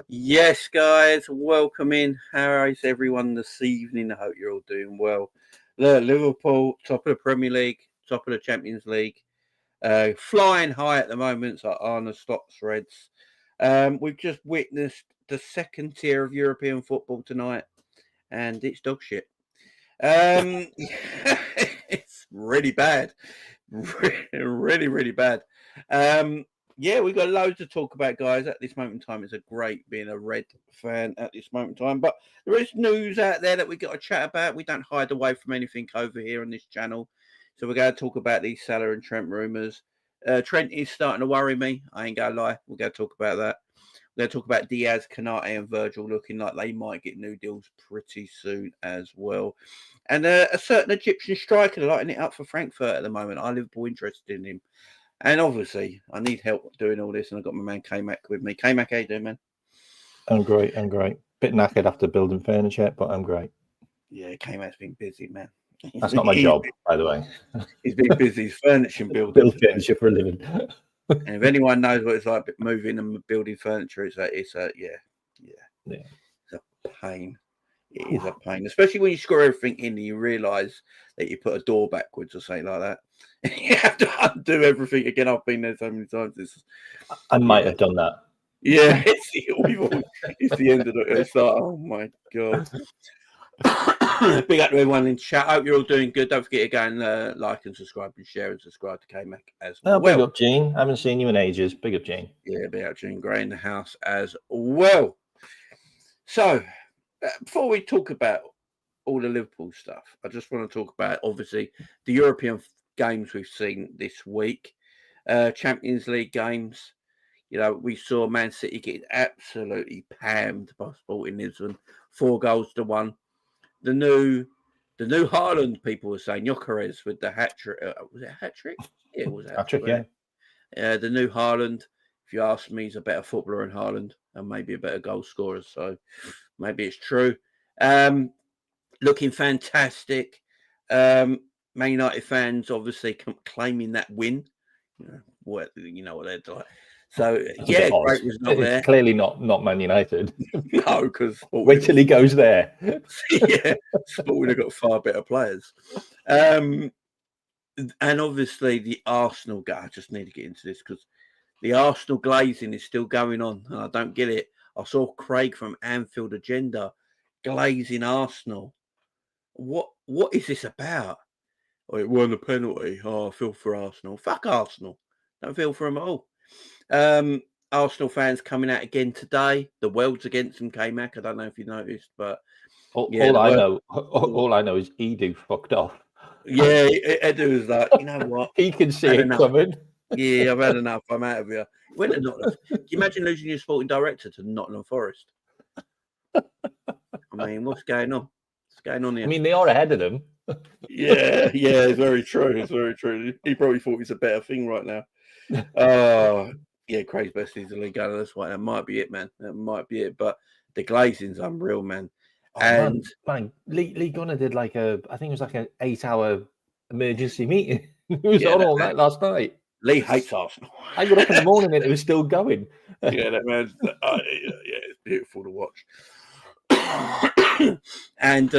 Yes, guys, welcome in. How is everyone this evening? I hope you're all doing well. Look, Liverpool, top of the Premier League, top of the Champions League, flying high at the moment. So Arne Slot's Reds. We've just witnessed the second tier of European football tonight, and it's dog shit. It's really bad, really, really bad. Yeah, we've got loads to talk about, guys. At this moment in time, it's a great being a Red fan at this moment in time. But there is news out there that we got to chat about. We don't hide away from anything over here on this channel. So we're going to talk about these Salah and Trent rumours. Trent is starting to worry me. I ain't going to lie. We're going to talk about that. We're going to talk about Diaz, Konate and Virgil looking like they might get new deals pretty soon as well. And a certain Egyptian striker lighting it up for Frankfurt at the moment. I Liverpool interested in him. And obviously, I need help doing all this, and I've got my man K-Mac with me. K-Mac, how you doing, man? I'm great. Bit knackered after building furniture, but I'm great. Yeah, K-Mac's been busy, man. That's not my job, by the way. He's been busy. He's furniture building. Build furniture for a living. And if anyone knows what it's like moving and building furniture, it's a pain. It is a pain, especially when you screw everything in and you realise that you put a door backwards or something like that. You have to undo everything again. I've been there so many times. I might have done that. Yeah, it's the end of it. It's like, oh my god. Big up to everyone in chat. Hope you're all doing good. Don't forget to go and like and subscribe and share and subscribe to K-Mac as well. Big up, Gene. I haven't seen you in ages. Big up, Gene. Yeah, big up, Gene Gray in the house as well. So, before we talk about all the Liverpool stuff, I just want to talk about, obviously, the European games we've seen this week. Champions League games. You know, we saw Man City getting absolutely pammed by Sporting Lisbon, 4-1. The new Haaland, people were saying, Gyökeres with the hat trick. Was it a hat trick? Yeah, it was a hat trick, yeah. The new Haaland, if you ask me, he's a better footballer than Haaland and maybe a better goal scorer. So maybe it's true. Looking fantastic. Man United fans obviously claiming that win. What they're like. So yeah, great result there. It's clearly not Man United. No, because wait till he goes there. Yeah, Sporting have got far better players. And obviously the Arsenal guy. I just need to get into this because the Arsenal glazing is still going on, and I don't get it. I saw Craig from Anfield Agenda glazing Arsenal. What is this about? Oh, it won a penalty. Oh, I feel for Arsenal. Fuck Arsenal. Don't feel for them at all. Arsenal fans coming out again today. The world's against them, K-Mac. I don't know if you noticed, but all I know is Edu fucked off. Yeah, Edu was like, you know what? He can see it coming. Yeah, I've had enough. I'm out of here. Went to Nottingham. Can you imagine losing your sporting director to Nottingham Forest? I mean, what's going on? What's going on here? I mean, they are ahead of them. Yeah, it's very true. It's very true. He probably thought it's a better thing right now. Yeah, Craig's best is the league. That's why that might be it, man. That might be it. But the glazing's unreal, man. And man, Lee Gunner did I think it was like an 8-hour emergency meeting. It was on all night last night. Lee hates Arsenal. I got up in the morning and it was still going. Yeah, that man. It's beautiful to watch. And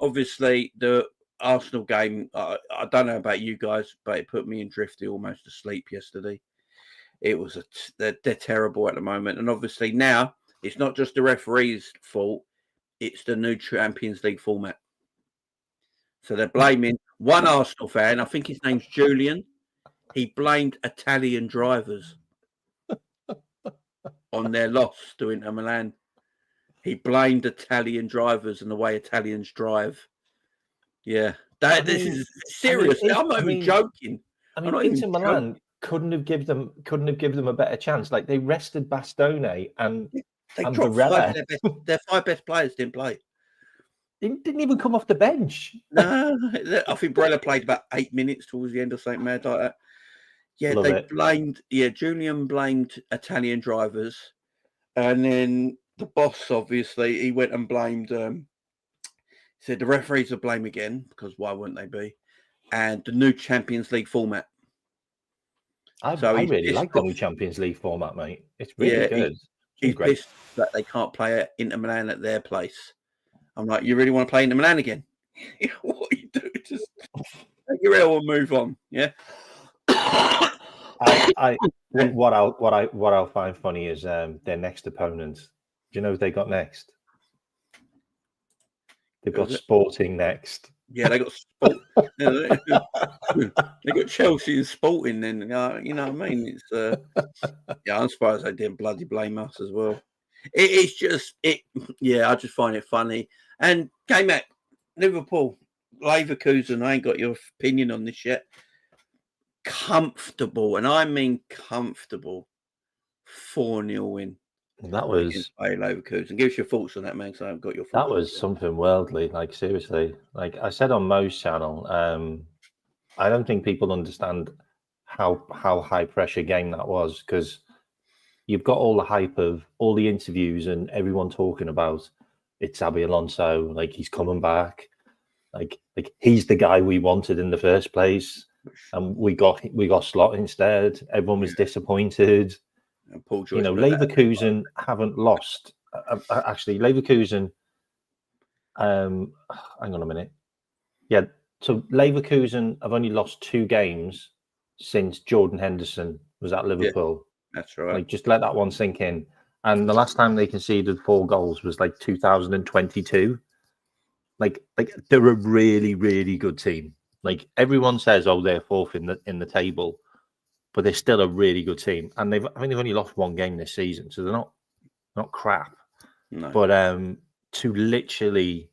obviously the Arsenal game. I don't know about you guys, but it put me in drifty almost to sleep yesterday. It was they're terrible at the moment, and obviously now it's not just the referee's fault. It's the new Champions League format. So they're blaming one Arsenal fan. I think his name's Julian. He blamed Italian drivers on their loss to Inter Milan. He blamed Italian drivers and the way Italians drive. Yeah, this is serious. I'm not even joking. I mean, Inter Milan couldn't have given them a better chance. Like they rested Bastone and Varela. Their 5 best players didn't play. They didn't even come off the bench. No, I think Barella played about 8 minutes towards the end or something mad like that. Yeah, Julian blamed Italian drivers, and then the boss obviously he went and blamed. Said the referees are blame again because why wouldn't they be? And the new Champions League format. I really like the new Champions League format, mate. It's really good. he's pissed that they can't play at Inter Milan at their place. I'm like, you really want to play Inter Milan again? What you do? Just take your L and move on. Yeah. What I'll find funny is their next opponent. Do you know who they got next? They've got Sporting next. Yeah, they got they got Chelsea and Sporting. Then you know what I mean? It's yeah, I'm surprised they didn't bloody blame us as well. It's just Yeah, I just find it funny. And came at Liverpool, Leverkusen. I ain't got your opinion on this yet. Comfortable, and I mean comfortable. 4-0 win. That was Leverkusen. Give us your thoughts on that, man. Because I haven't got your thoughts. That was something worldly. Like seriously, like I said on Mo's channel, I don't think people understand how high pressure game that was, because you've got all the hype of all the interviews and everyone talking about it's Xabi Alonso, like he's coming back, like he's the guy we wanted in the first place, and we got Slot instead. Everyone was disappointed. And Paul Joyce, Leverkusen haven't lost. Actually, Leverkusen. Hang on a minute. Yeah, so Leverkusen have only lost 2 games since Jordan Henderson was at Liverpool. Yeah, that's right. Like, just let that one sink in. And the last time they conceded 4 goals was like 2022. Like they're a really, really good team. Like everyone says, oh, they're 4th in the table, but they're still a really good team. And I think they've only lost 1 game this season, so they're not crap. No. But to literally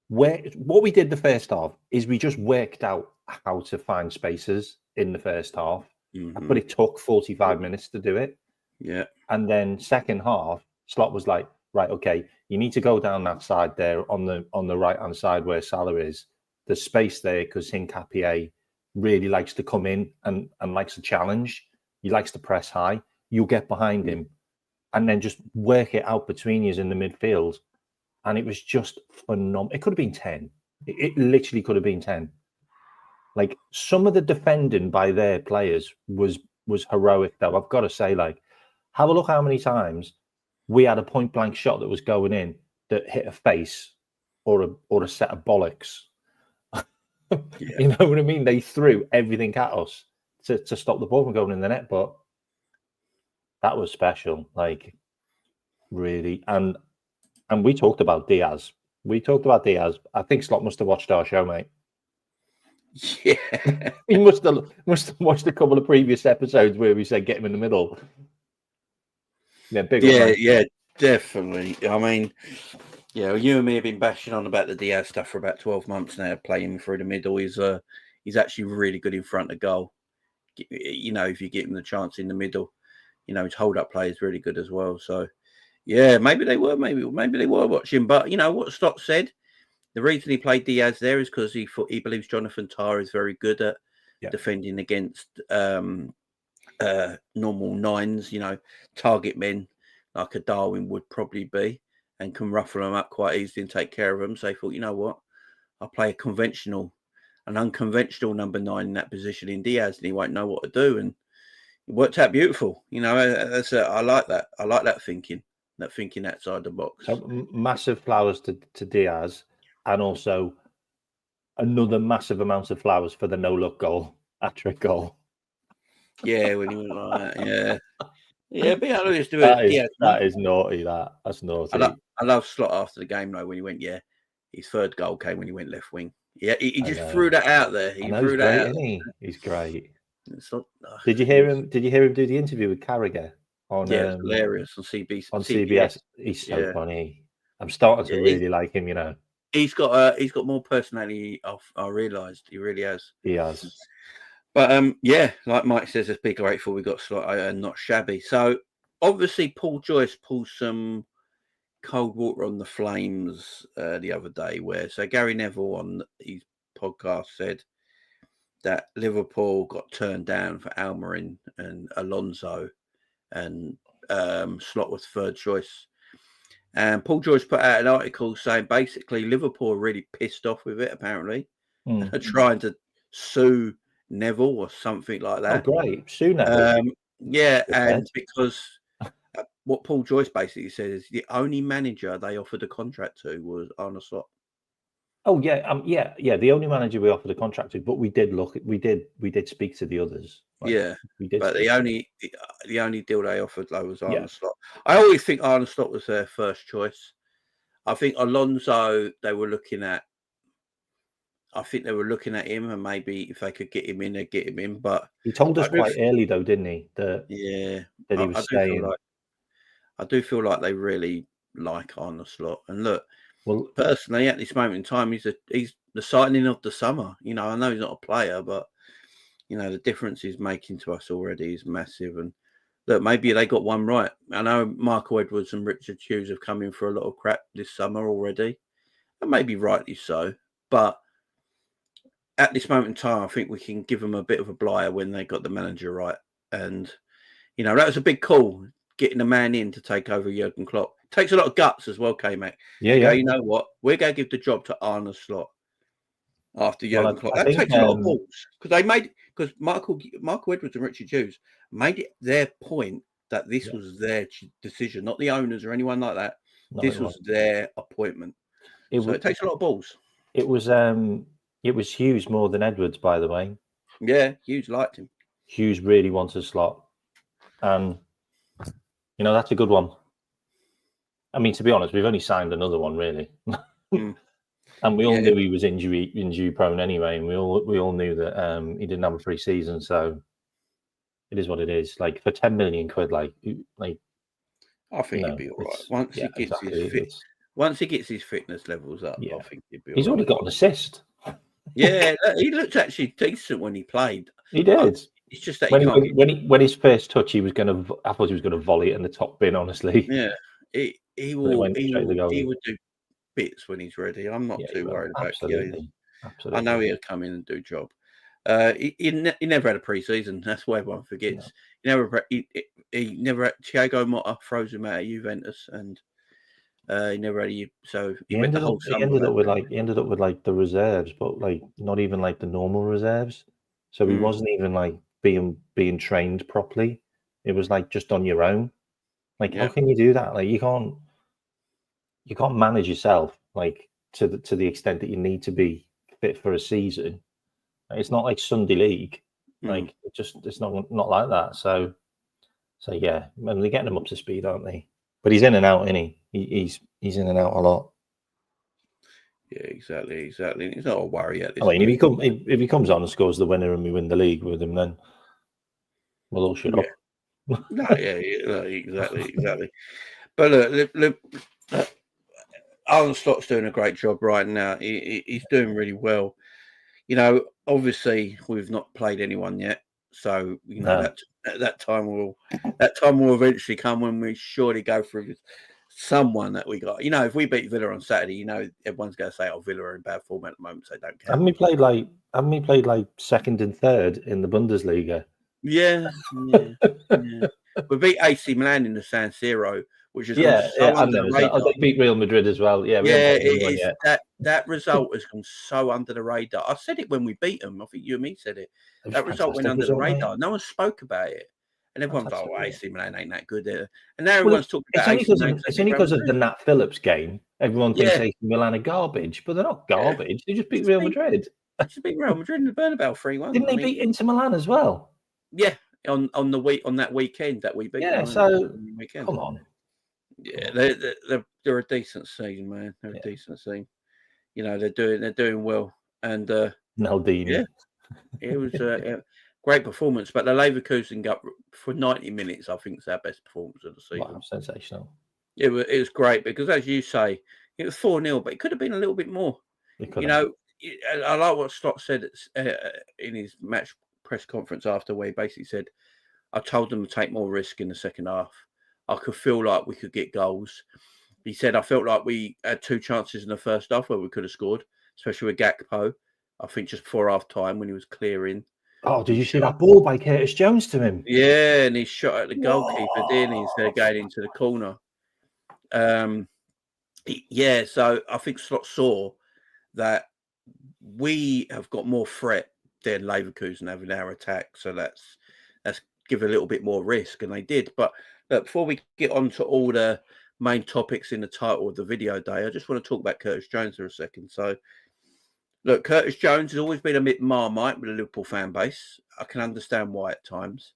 what we did the first half is we just worked out how to find spaces in the first half, but it took 45 minutes to do it. Yeah. And then second half, Slot was like, right, okay, you need to go down that side there on the right hand side where Salah is. There's space there because Hincapié really likes to come in and likes to challenge. He likes to press high. You'll get behind him and then just work it out between you in the midfield. And it was just phenomenal. It could have been 10. It literally could have been 10. Like, some of the defending by their players was heroic, though. I've got to say, like, have a look how many times we had a point blank shot that was going in that hit a face or a set of bollocks. Yeah. You know what I mean? They threw everything at us to stop the ball from going in the net, but that was special, like, really. And we talked about Diaz. I think Slot must have watched our show, mate. Yeah, he must have watched a couple of previous episodes where we said get him in the middle. Yeah, yeah, definitely. I mean, yeah, you and me have been bashing on about the Diaz stuff for about 12 months now. Playing him through the middle, he's actually really good in front of goal. You know, if you give him the chance in the middle, you know, his hold-up play is really good as well. So, yeah, maybe they were watching. But you know what Slot said. The reason he played Diaz there is because he believes Jonathan Tah is very good at defending against normal nines, you know, target men like a Darwin would probably be, and can ruffle them up quite easily and take care of them. So he thought, you know what, I'll play an unconventional number 9 in that position in Diaz, and he won't know what to do. And it worked out beautiful. You know, I like that. I like that thinking outside the box. So massive flowers to Diaz. And also another massive amount of flowers for the no-look goal, hat-trick goal. Yeah, when he went like that, yeah. But yeah, let's do it. That is naughty. That's naughty. I love Slot after the game though when he went. Yeah, his third goal came when he went left wing. Yeah, he just threw that out there. He threw that out. Isn't he? He's great. Did you hear him? Did you hear him do the interview with Carragher on? Yeah, hilarious on CBS. On CBS, he's so funny. I'm starting to really like him. You know. He's got more personality. I realised he really has. He has. But yeah, like Mike says, let's be grateful we got Slot and not shabby. So obviously, Paul Joyce pulled some cold water on the flames the other day. So Gary Neville on his podcast said that Liverpool got turned down for Almiron and Alonso, and Slot was third choice. And Paul Joyce put out an article saying basically Liverpool are really pissed off with it, apparently. They're trying to sue Neville or something like that. Oh, great. Sue Neville. Yeah, and because what Paul Joyce basically said is the only manager they offered a contract to was Arne Slot. Oh yeah. The only manager we offered a contract to, but we did speak to the others. Like, yeah, we did. But speak the only deal they offered though was Arne Yeah. Slot. I always think Arne Slot was their first choice. I think Alonso they were looking at. I think they were looking at him, and maybe if they could get him in, they'd get him in. But He told us quite early, though, didn't he? That he was staying. I do feel like they really like Arne Slot. And look, well, personally, at this moment in time, he's the signing of the summer. You know, I know he's not a player, but you know the difference he's making to us already is massive. And look, maybe they got one right. I know Michael Edwards and Richard Hughes have come in for a lot of crap this summer already, and maybe rightly so. But at this moment in time, I think we can give them a bit of a blighter when they got the manager right. And, you know, that was a big call, getting a man in to take over Jurgen Klopp. Takes a lot of guts as well, K-Mac. Yeah. Go, you know what? We're going to give the job to Arne Slot after Jurgen Klopp. That takes a lot of balls. Because Michael Edwards and Richard Hughes made it their point that this was their decision, not the owners or anyone like that. This was their appointment. It takes a lot of balls. It was Hughes more than Edwards, by the way. Yeah, Hughes liked him. Hughes really wanted Slot. And, you know, that's a good one. I mean, to be honest, we've only signed another one, really. And we all knew he was injury prone anyway. And we all knew that he didn't have a free season. So it is what it is. Like, for 10 million quid, like I think he'd be all right. Once he gets his fitness levels up, I think he'd be all right. He's already got an assist. Yeah, he looked actually decent when he played. He did. It's just that when his first touch, I thought he was going to volley it in the top bin. Honestly, yeah, he would do bits when he's ready. I'm not too worried about absolutely. I know he'll come in and do a job. He never had a pre-season. That's what everyone forgets. No. He never had Thiago Motta froze him out of Juventus, and he never had so he ended up with like the reserves, but like not even like the normal reserves. So he wasn't even like being trained properly. It was like just on your own. Like how can you do that? Like you can't manage yourself like to the extent that you need to be fit for a season. It's not like Sunday League. Like it's not like that. So yeah, and they're getting him up to speed, aren't they? But he's in and out, isn't he? He's in and out a lot. Yeah, exactly. It's not a worry at this. I mean, if he comes on and scores the winner and we win the league with him, then we'll all shut up. No, exactly. But look, Alan Slott's doing a great job right now. He's doing really well. You know, obviously we've not played anyone yet, so you know that time will eventually come when we surely go through someone that we got. You know, if we beat Villa on Saturday, you know everyone's going to say, "Oh, Villa are in bad form at the moment, so they don't care." Haven't we played like second and third in the Bundesliga? Yeah. We beat AC Milan in the San Siro, which is under the radar. They beat Real Madrid as well. Yeah, that result has gone so under the radar. I said it when we beat them. I think you and me said it. That result went under the radar. No one spoke about it. And everyone's like, "Oh, AC Milan ain't that good there." And now everyone's talking about AC Milan. It's only because of the Nat Phillips game. Everyone thinks AC Milan are garbage, but they're not garbage. They just beat Real Madrid. They just beat Real Madrid in the Bernabeu 3-1. Didn't they beat Inter Milan as well? Yeah, on that weekend that we beat. Yeah, so come on. Yeah, they're a decent team, man. They're a decent team. You know, they're doing well. And Maldini. Yeah, it was a great performance. But the Leverkusen got for 90 minutes. I think it's our best performance of the season. Wow, sensational. It was great because, as you say, it was 4-0, but it could have been a little bit more. You know, I like what Slot said in his match press conference after, where he basically said, "I told them to take more risk in the second half. I could feel like we could get goals." He said, "I felt like we had 2 chances in the first half where we could have scored, especially with Gakpo. I think just before half time when he was clearing." Oh, did you see that ball by Curtis Jones to him? Yeah, and he shot at the goalkeeper, didn't he, instead of going into the corner. So I think Slot saw that we have got more threat than Leverkusen have in our attack, so let's give a little bit more risk, and they did. But look, before we get on to all the main topics in the title of the video day, I just want to talk about Curtis Jones for a second. So, look, Curtis Jones has always been a bit Marmite with the Liverpool fan base. I can understand why at times.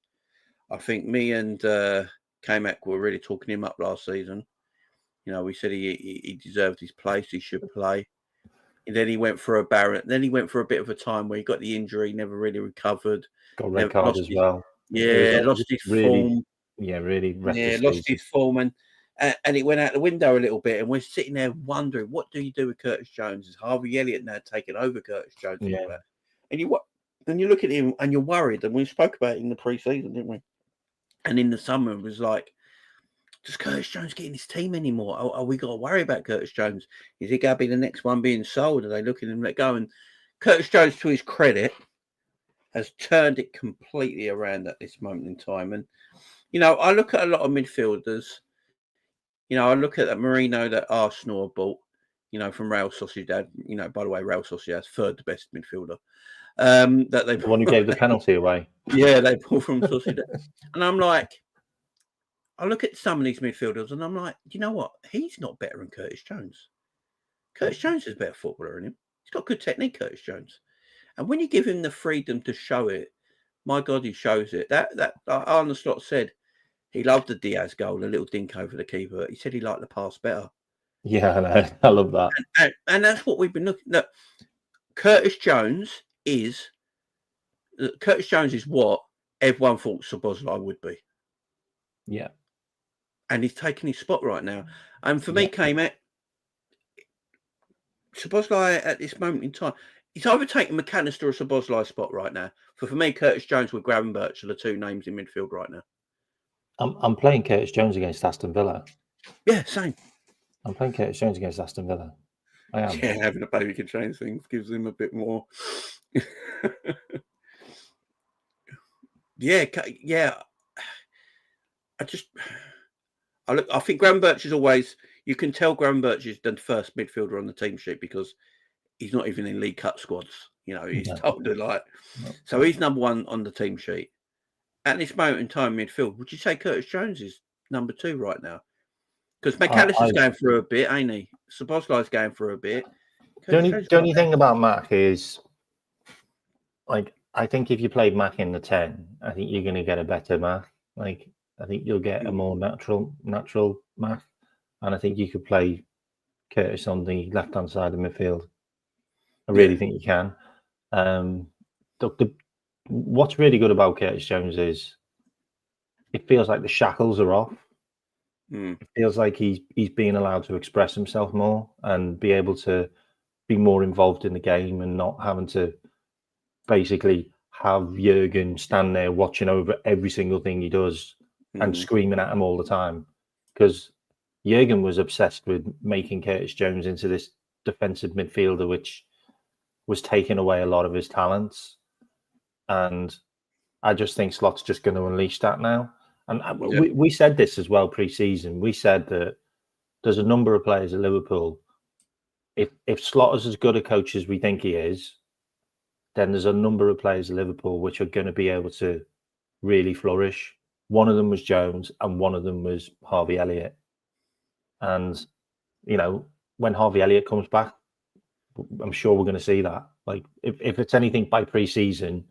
I think me and K-Mac were really talking him up last season. You know, we said he deserved his place. He should play. And then he went for a Barrett. Then he went for a bit of a time where he got the injury, never really recovered. Got a red card as well. Yeah, lost his form. Yeah, really. Lost his form, and it went out the window a little bit. And we're sitting there wondering, what do you do with Curtis Jones? Is Harvey Elliott now taking over Curtis Jones? And all that? And you look at him and you're worried. And we spoke about it in the pre-season, didn't we? And in the summer, it was like, does Curtis Jones get in his team anymore? Are we got to worry about Curtis Jones? Is he going to be the next one being sold? Are they looking at him let go? And Curtis Jones, to his credit, has turned it completely around at this moment in time. And, you know, I look at a lot of midfielders. You know, I look at that Marino that Arsenal bought, you know, from Real Sociedad. You know, by the way, Real Sociedad's third the best midfielder. That they the one who gave the penalty away. Yeah, they bought from Sociedad. And I'm like, I look at some of these midfielders and I'm like, you know what? He's not better than Curtis Jones. Curtis Jones is a better footballer than him. He's got good technique, Curtis Jones. And when you give him the freedom to show it, my God, he shows it. That Arne Slot said he loved the Diaz goal, the little dink over the keeper. He said he liked the pass better. Yeah, I know. I love that. And that's what we've been looking at. Curtis Jones is what everyone thought Szoboszlai would be. Yeah. And he's taking his spot right now. And for me, K-Mac, Szoboszlai at this moment in time, he's either taking McAllister or Szoboszlai's spot right now. For me, Curtis Jones with Gravenberch are the two names in midfield right now. I'm playing Curtis Jones against Aston Villa. Yeah, same. I'm playing Curtis Jones against Aston Villa. I am. Yeah, having a baby can change things, gives him a bit more. Yeah. I think Gravenberch is always, you can tell Gravenberch is the first midfielder on the team sheet because he's not even in League Cup squads. You know, he's told to so he's number one on the team sheet. At this moment in time, midfield, would you say Curtis Jones is number two right now? Because McAllister's going through a bit, ain't he? Szoboszlai's going through a bit. The only thing about Mac is, like, I think if you played Mac in the 10, I think you're going to get a better Mac. Like, I think you'll get a more natural Mac. And I think you could play Curtis on the left-hand side of midfield. I really think you can. What's really good about Curtis Jones is it feels like the shackles are off. It feels like he's being allowed to express himself more and be able to be more involved in the game and not having to basically have Jurgen stand there watching over every single thing he does and screaming at him all the time. Because Jurgen was obsessed with making Curtis Jones into this defensive midfielder, which was taking away a lot of his talents. And I just think Slot's just going to unleash that now. And we said this as well pre-season. We said that there's a number of players at Liverpool. If Slot is as good a coach as we think he is, then there's a number of players at Liverpool which are going to be able to really flourish. One of them was Jones and one of them was Harvey Elliott. And, you know, when Harvey Elliott comes back, I'm sure we're going to see that. Like, if it's anything by pre-season,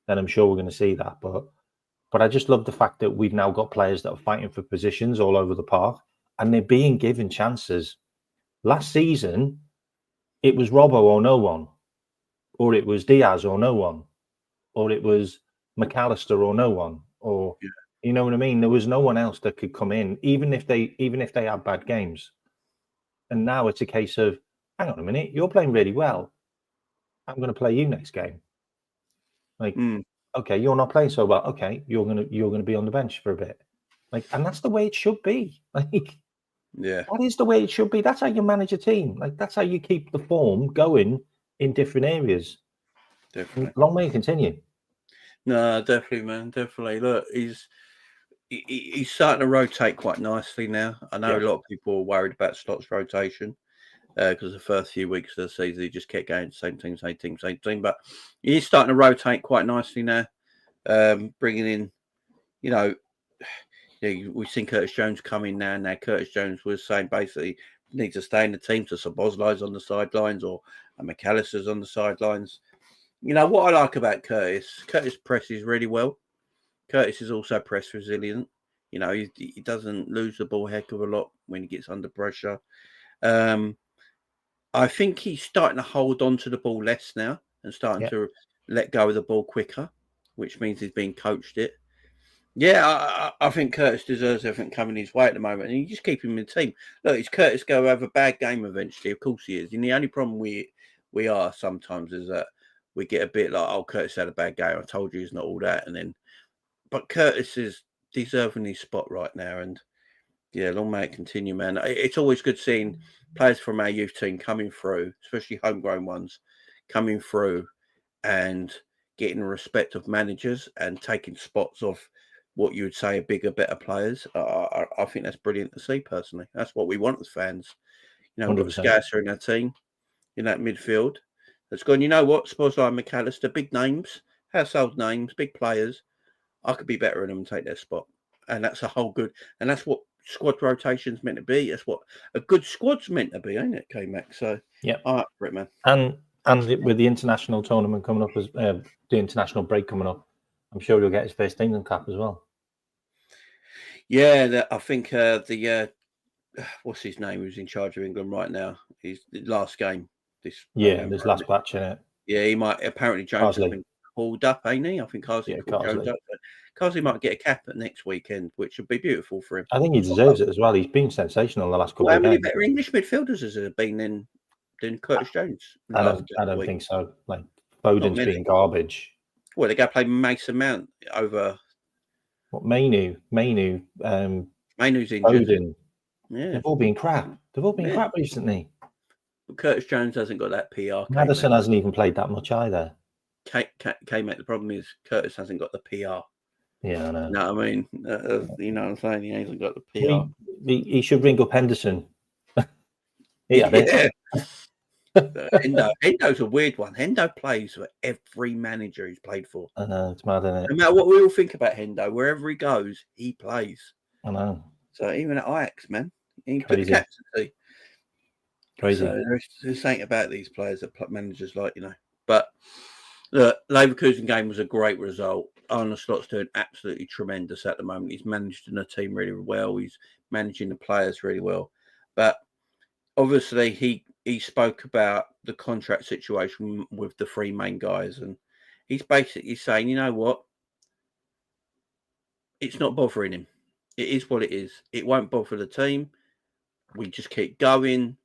then I'm sure we're going to see that. But I just love the fact that we've now got players that are fighting for positions all over the park and they're being given chances. Last season, it was Robbo or no one, or it was Diaz or no one, or it was McAllister or no one, or you know what I mean? There was no one else that could come in, even if they had bad games. And now it's a case of, hang on a minute, you're playing really well. I'm going to play you next game. Like, okay, you're not playing so well. Okay, you're gonna be on the bench for a bit. Like, and that's the way it should be. Like, that is the way it should be. That's how you manage a team. Like, that's how you keep the form going in different areas. Definitely. Long way to continue. No, definitely, man. Definitely. Look, he's starting to rotate quite nicely now. I know a lot of people are worried about Slot's rotation because the first few weeks of the season he just kept going same team. But he's starting to rotate quite nicely now, bringing in, you know, We've seen Curtis Jones come in now. Now Curtis Jones was saying basically needs to stay in the team, so Szoboszlai's on the sidelines or McAllister's on the sidelines. You know what I like about Curtis? Curtis presses really well. Curtis is also press resilient. You know, he doesn't lose the ball a heck of a lot when he gets under pressure. I think he's starting to hold on to the ball less now and starting to let go of the ball quicker, which means he's being coached it. Yeah, I think Curtis deserves everything coming his way at the moment, and you just keep him in the team. Look, is Curtis going to have a bad game eventually? Of course he is. And the only problem we are sometimes is that we get a bit like, oh, Curtis had a bad game. I told you he's not all that. But Curtis is deserving his spot right now, and yeah, long may it continue, man. It's always good seeing players from our youth team coming through, especially homegrown ones, coming through and getting the respect of managers and taking spots off what you would say are bigger, better players. I think that's brilliant to see, personally. That's what we want as fans. You know, we've got 100%. Scouser in our team, in that midfield. That's gone, you know what, Szoboszlai and McAllister, big names, household names, big players. I could be better than them and take their spot. And that's a whole good, and that's what squad rotation's meant to be. That's what a good squad's meant to be, ain't it, K-Mac? So, yeah, all right, for it, man. And with the international tournament coming up, as the international break coming up, I'm sure he'll get his first England cap as well. Yeah, I think what's his name? Who's in charge of England right now? His last game. This last batch in it. Yeah, he might. Apparently, Jones has been called up, ain't he? I think Carsley called Jones up. Carsley might get a cap at next weekend, which would be beautiful for him. I think he deserves it as well. He's been sensational the last couple of games. How many better English midfielders has there been than Curtis Jones? I don't think so. Like Foden's been garbage. Well, they got to play Mason Mount over. What Mainu? Mainu's injured. Foden. Yeah, they've all been crap. They've all been crap recently. But Curtis Jones hasn't got that PR. Maddison hasn't even played that much either. K-Mac, the problem is Curtis hasn't got the PR. Yeah, I know. No, I mean, you know what I'm saying? He hasn't got the PR. He should ring up Henderson. Yeah. Hendo's a weird one. Hendo plays for every manager he's played for. I know, it's mad, isn't it? No matter what we all think about Hendo, wherever he goes, he plays. I know. So even at Ajax, man, he took Crazy. captaincy. Crazy. So there's something about these players that managers like, you know. But the Leverkusen game was a great result. Arne Slot's doing absolutely tremendous at the moment. He's managing the team really well. He's managing the players really well. But obviously, he spoke about the contract situation with the three main guys, and he's basically saying, you know what? It's not bothering him. It is what it is. It won't bother the team. We just keep going.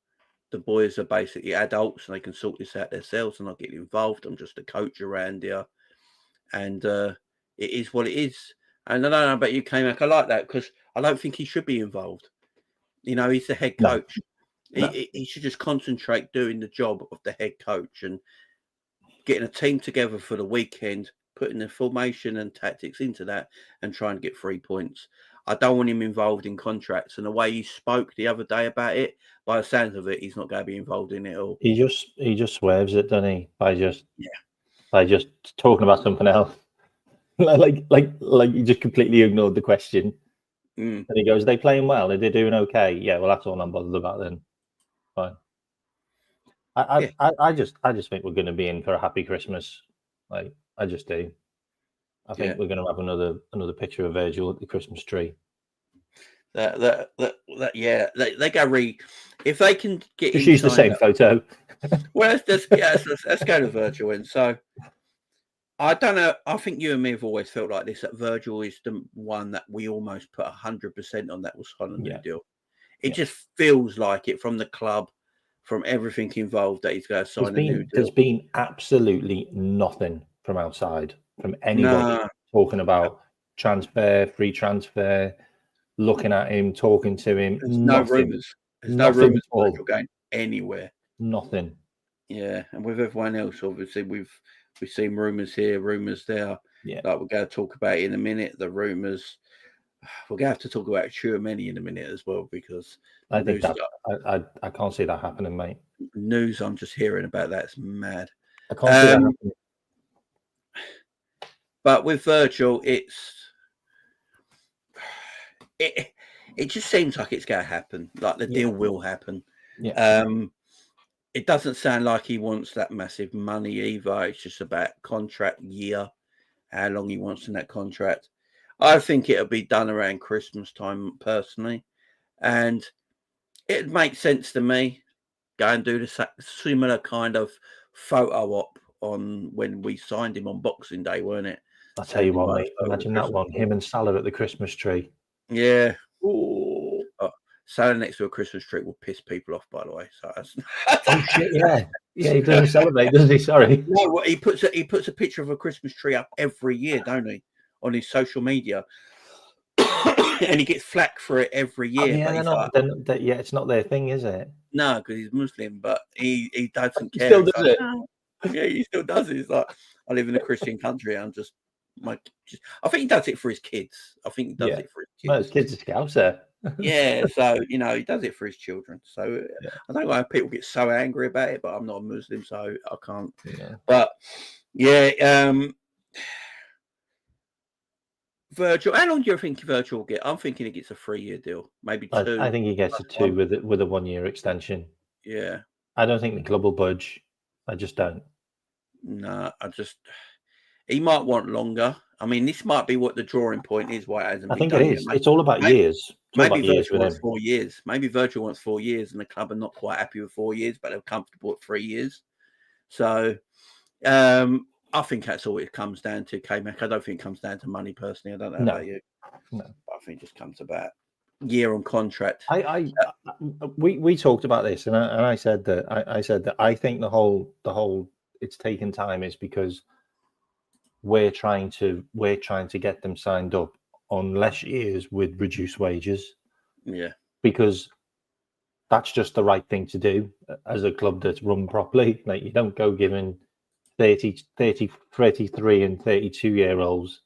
The boys are basically adults and they can sort this out themselves and not get involved. I'm just a coach around here. And it is what it is. And I don't know about you, K-Mac. I like that because I don't think he should be involved. You know, he's the head coach. No. He should just concentrate doing the job of the head coach and getting a team together for the weekend, putting the formation and tactics into that and trying to get 3 points. I don't want him involved in contracts. And the way he spoke the other day about it, by the sounds of it, he's not going to be involved in it at all. He just swerves it, doesn't he? By just talking about something else. like he just completely ignored the question. And he goes, "Are they playing well? Are they doing okay? Yeah, well, that's all I'm bothered about then. Fine." I just think we're going to be in for a happy Christmas. Like, I just do. I think we're going to have another picture of Virgil at the Christmas tree. They go if they can get. Just use the same photo. Well, let's go to Virgil, and so I don't know. I think you and me have always felt like this. That Virgil is the one that we almost put 100% on. That was on a new deal. It just feels like it from the club, from everything involved, that he's going to sign a new deal. There's been absolutely nothing from outside, from anybody talking about free transfer, looking at him, talking to him. There's no rumours. There's no rumours of going anywhere. Nothing. Yeah, and with everyone else, obviously, we've seen rumours here, rumours there. Yeah, like we're going to talk about in a minute. The rumours. We're going to have to talk about Tchouaméni in a minute as well, because I think that I can't see that happening, mate. News I'm just hearing about that's mad. I can't see that happening. But with Virgil, it just seems like it's going to happen. Like the deal will happen. Yeah. It doesn't sound like he wants that massive money either. It's just about contract year, how long he wants in that contract. I think it'll be done around Christmas time, personally, and it makes sense to me. Go and do the similar kind of photo op on when we signed him on Boxing Day, weren't it? I'll tell you what, mate. Imagine that one. Him and Salah at the Christmas tree. Yeah. Ooh. Salah next to a Christmas tree will piss people off, by the way. So that's... Oh shit! Yeah, he doesn't celebrate, does he? Sorry. No, he puts a picture of a Christmas tree up every year, don't he, on his social media, and he gets flack for it every year. Yeah, but it's not their thing, is it? No, because he's Muslim, but he doesn't care. He still does it. Oh. Yeah, he still does it. He's like, I live in a Christian country. I think he does it for his kids. I think he does it for his kids. Well, his kids are Scouser. Yeah, so he does it for his children. So I don't know why people get so angry about it, but I'm not a Muslim, so I can't. Yeah. But Virgil, how long do you think Virgil will get? I'm thinking he gets a 3-year deal, maybe 2. I think he gets a 2 with a 1-year extension. Yeah. I don't think the club will budge. I just don't. No, he might want longer. I mean, this might be what the drawing point is. Why it hasn't? I think it is. It's all about years. Maybe Virgil wants 4 years. Maybe Virgil wants 4 years, and the club are not quite happy with 4 years, but they're comfortable at 3 years. So, I think that's all it comes down to, K-Mac. I don't think it comes down to money, personally. I don't know about you. No. But I think it just comes about year on contract. We talked about this, and I said that I think the whole it's taken time is because we're trying to get them signed up on less years with reduced wages. Yeah, because that's just the right thing to do as a club that's run properly. Like, you don't go giving 33 and 32-year-olds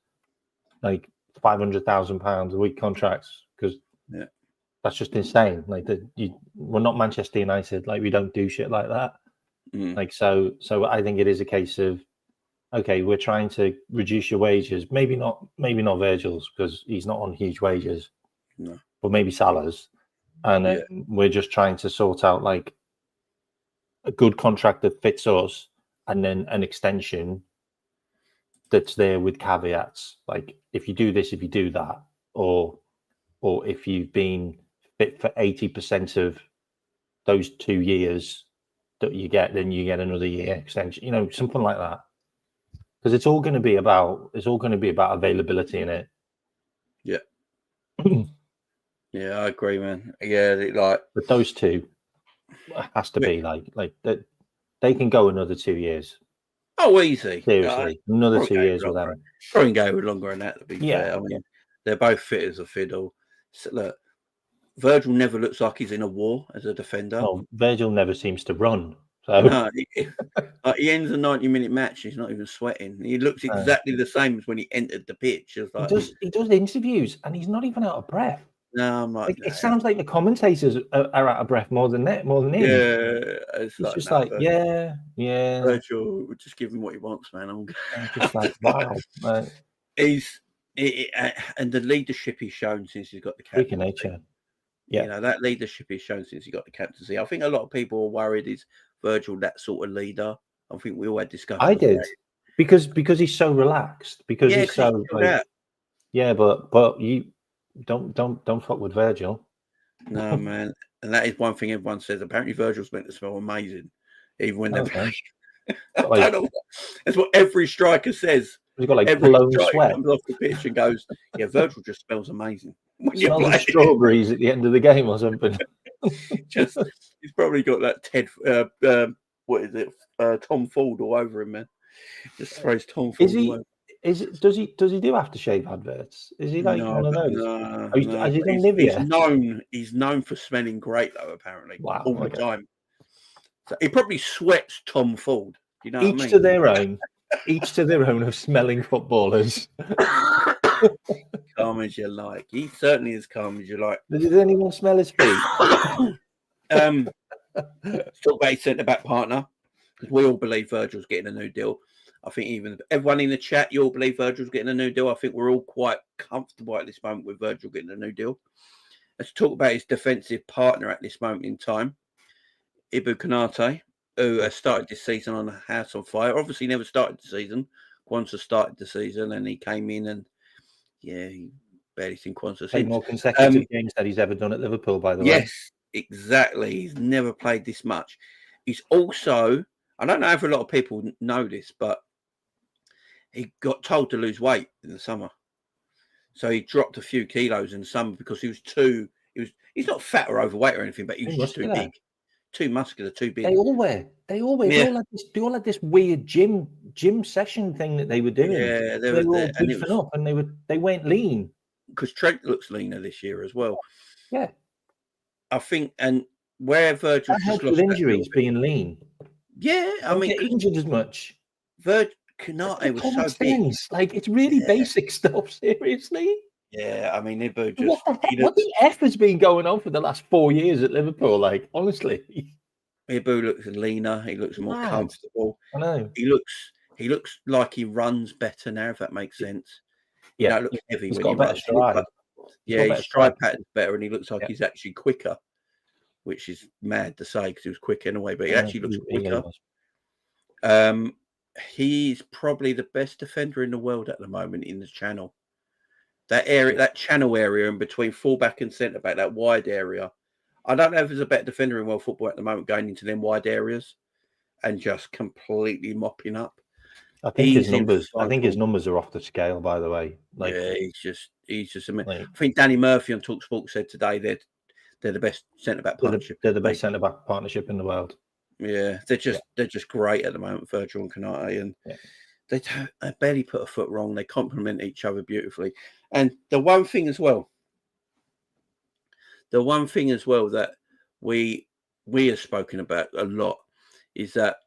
like £500,000 a week contracts, because that's just insane. Like, we're not Manchester United. Like, we don't do shit like that. Like, so I think it is a case of, okay, we're trying to reduce your wages. Maybe not Virgil's, because he's not on huge wages. No. But maybe Salah's. And we're just trying to sort out like a good contract that fits us, and then an extension that's there with caveats. Like, if you do this, if you do that, or if you've been fit for 80% of those 2 years that you get, then you get another year extension, something like that. Because it's all going to be about availability in it. Yeah. Yeah, I agree, man. Yeah, but those two has to be like that. They can go another 2 years. Oh, easy. Seriously, another 2 years with them. Probably go longer than that, to be fair. I mean, they're both fit as a fiddle. So, look, Virgil never looks like he's in a war as a defender. Oh, Virgil never seems to run. So no, he ends a 90-minute match. He's not even sweating. He looks exactly the same as when he entered the pitch. Like, he does interviews, and he's not even out of breath. No, I'm like, it sounds like the commentators are out of breath more than him. Yeah, it's just like, yeah. Virgil, just give him what he wants, man. I'm just like, wow. And the leadership he's shown since he's got the captaincy. Nature. Yeah, that leadership he's shown since he got the captaincy. I think a lot of people are worried, is Virgil that sort of leader? I think we all had discussions. I did, because he's so relaxed. Because he's so like, but you. Don't fuck with Virgil. No, man. And that is one thing everyone says. Apparently Virgil's meant to smell amazing, even when they're playing. That's what every striker says. He's got like every blown striker sweat. Comes off the pitch and goes, "Yeah, Virgil just smells amazing." When you play strawberries at the end of the game or something. He's probably got that Tom Ford all over him, man. Just throws Tom Ford away. Does he do aftershave adverts? Is he like one of those? No, has he done Nivea? He's known for smelling great, though, apparently. Wow, all the time. So he probably sweats Tom Ford. You know what I mean? Each to their own. Each to their own of smelling footballers. Calm as you like. He certainly is calm as you like. Does anyone smell his feet? Talk about his centre-back partner, because we all believe Virgil's getting a new deal. I think even everyone in the chat, you all believe Virgil's getting a new deal. I think we're all quite comfortable at this moment with Virgil getting a new deal. Let's talk about his defensive partner at this moment in time, Ibu Konate, who has started this season on a house on fire. Obviously, never started the season. Kwanzaa started the season, and he came in and, he barely seen Kwanzaa Played since. more consecutive games that he's ever done at Liverpool, by the way. Yes, exactly. He's never played this much. He's also, I don't know if a lot of people know this, but he got told to lose weight in the summer. So he dropped a few kilos in the summer because he's not fat or overweight or anything, but he was just too big, too muscular, too big. They all had this weird gym session thing that they were doing. Yeah, they were all beefing up, and they weren't lean. Because Trent looks leaner this year as well. Yeah, I think, and where Virgil's that helps with injuries, being lean. Yeah, I mean, get injured as much. Konate was so big. Like, it's really basic stuff. Seriously. Yeah, I mean, Ibu just what the F has been going on for the last 4 years at Liverpool? Like, honestly, Ibu looks leaner. He looks more comfortable. I know. He looks like he runs better now, if that makes sense. Yeah, it looks heavy. He's when got he a better runs. stride. His stride pattern's better, and he looks like he's actually quicker, which is mad to say because he was quick anyway. But he actually looks quicker. He's probably the best defender in the world at the moment in the channel. That area, that channel area in between fullback and centre back, that wide area. I don't know if there's a better defender in world football at the moment going into them wide areas and just completely mopping up. I think his numbers are off the scale, by the way. Like, yeah, he's just I think Danny Murphy on TalkSport said today they're the best centre back partnership. They're the best centre back partnership in the world. Yeah, they're just great at the moment, Virgil and Konate, and they barely put a foot wrong. They complement each other beautifully. And the one thing as well that we have spoken about a lot is that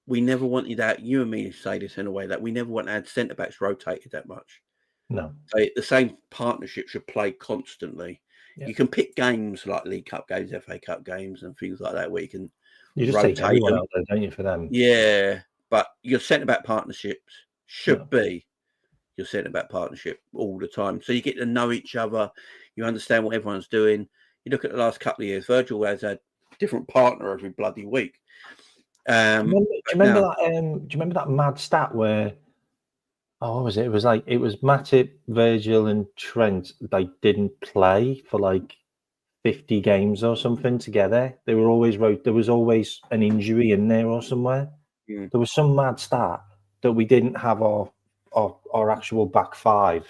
we never wanted that. You and me say this in a way that we never want to have centre backs rotated that much. No, the same partnership should play constantly. Yeah. You can pick games like League Cup games, FA Cup games, and things like that where you can. You just take everyone out there, don't you, for them? Yeah, but your centre-back partnerships should be your centre-back partnership all the time. So you get to know each other. You understand what everyone's doing. You look at the last couple of years, Virgil has a different partner every bloody week. Do you remember that mad stat where, what was it? It was like, it was Matip, Virgil and Trent, like, didn't play for like 50 games or something together. They were always there was always an injury in there or somewhere. There was some mad stat that we didn't have our actual back five,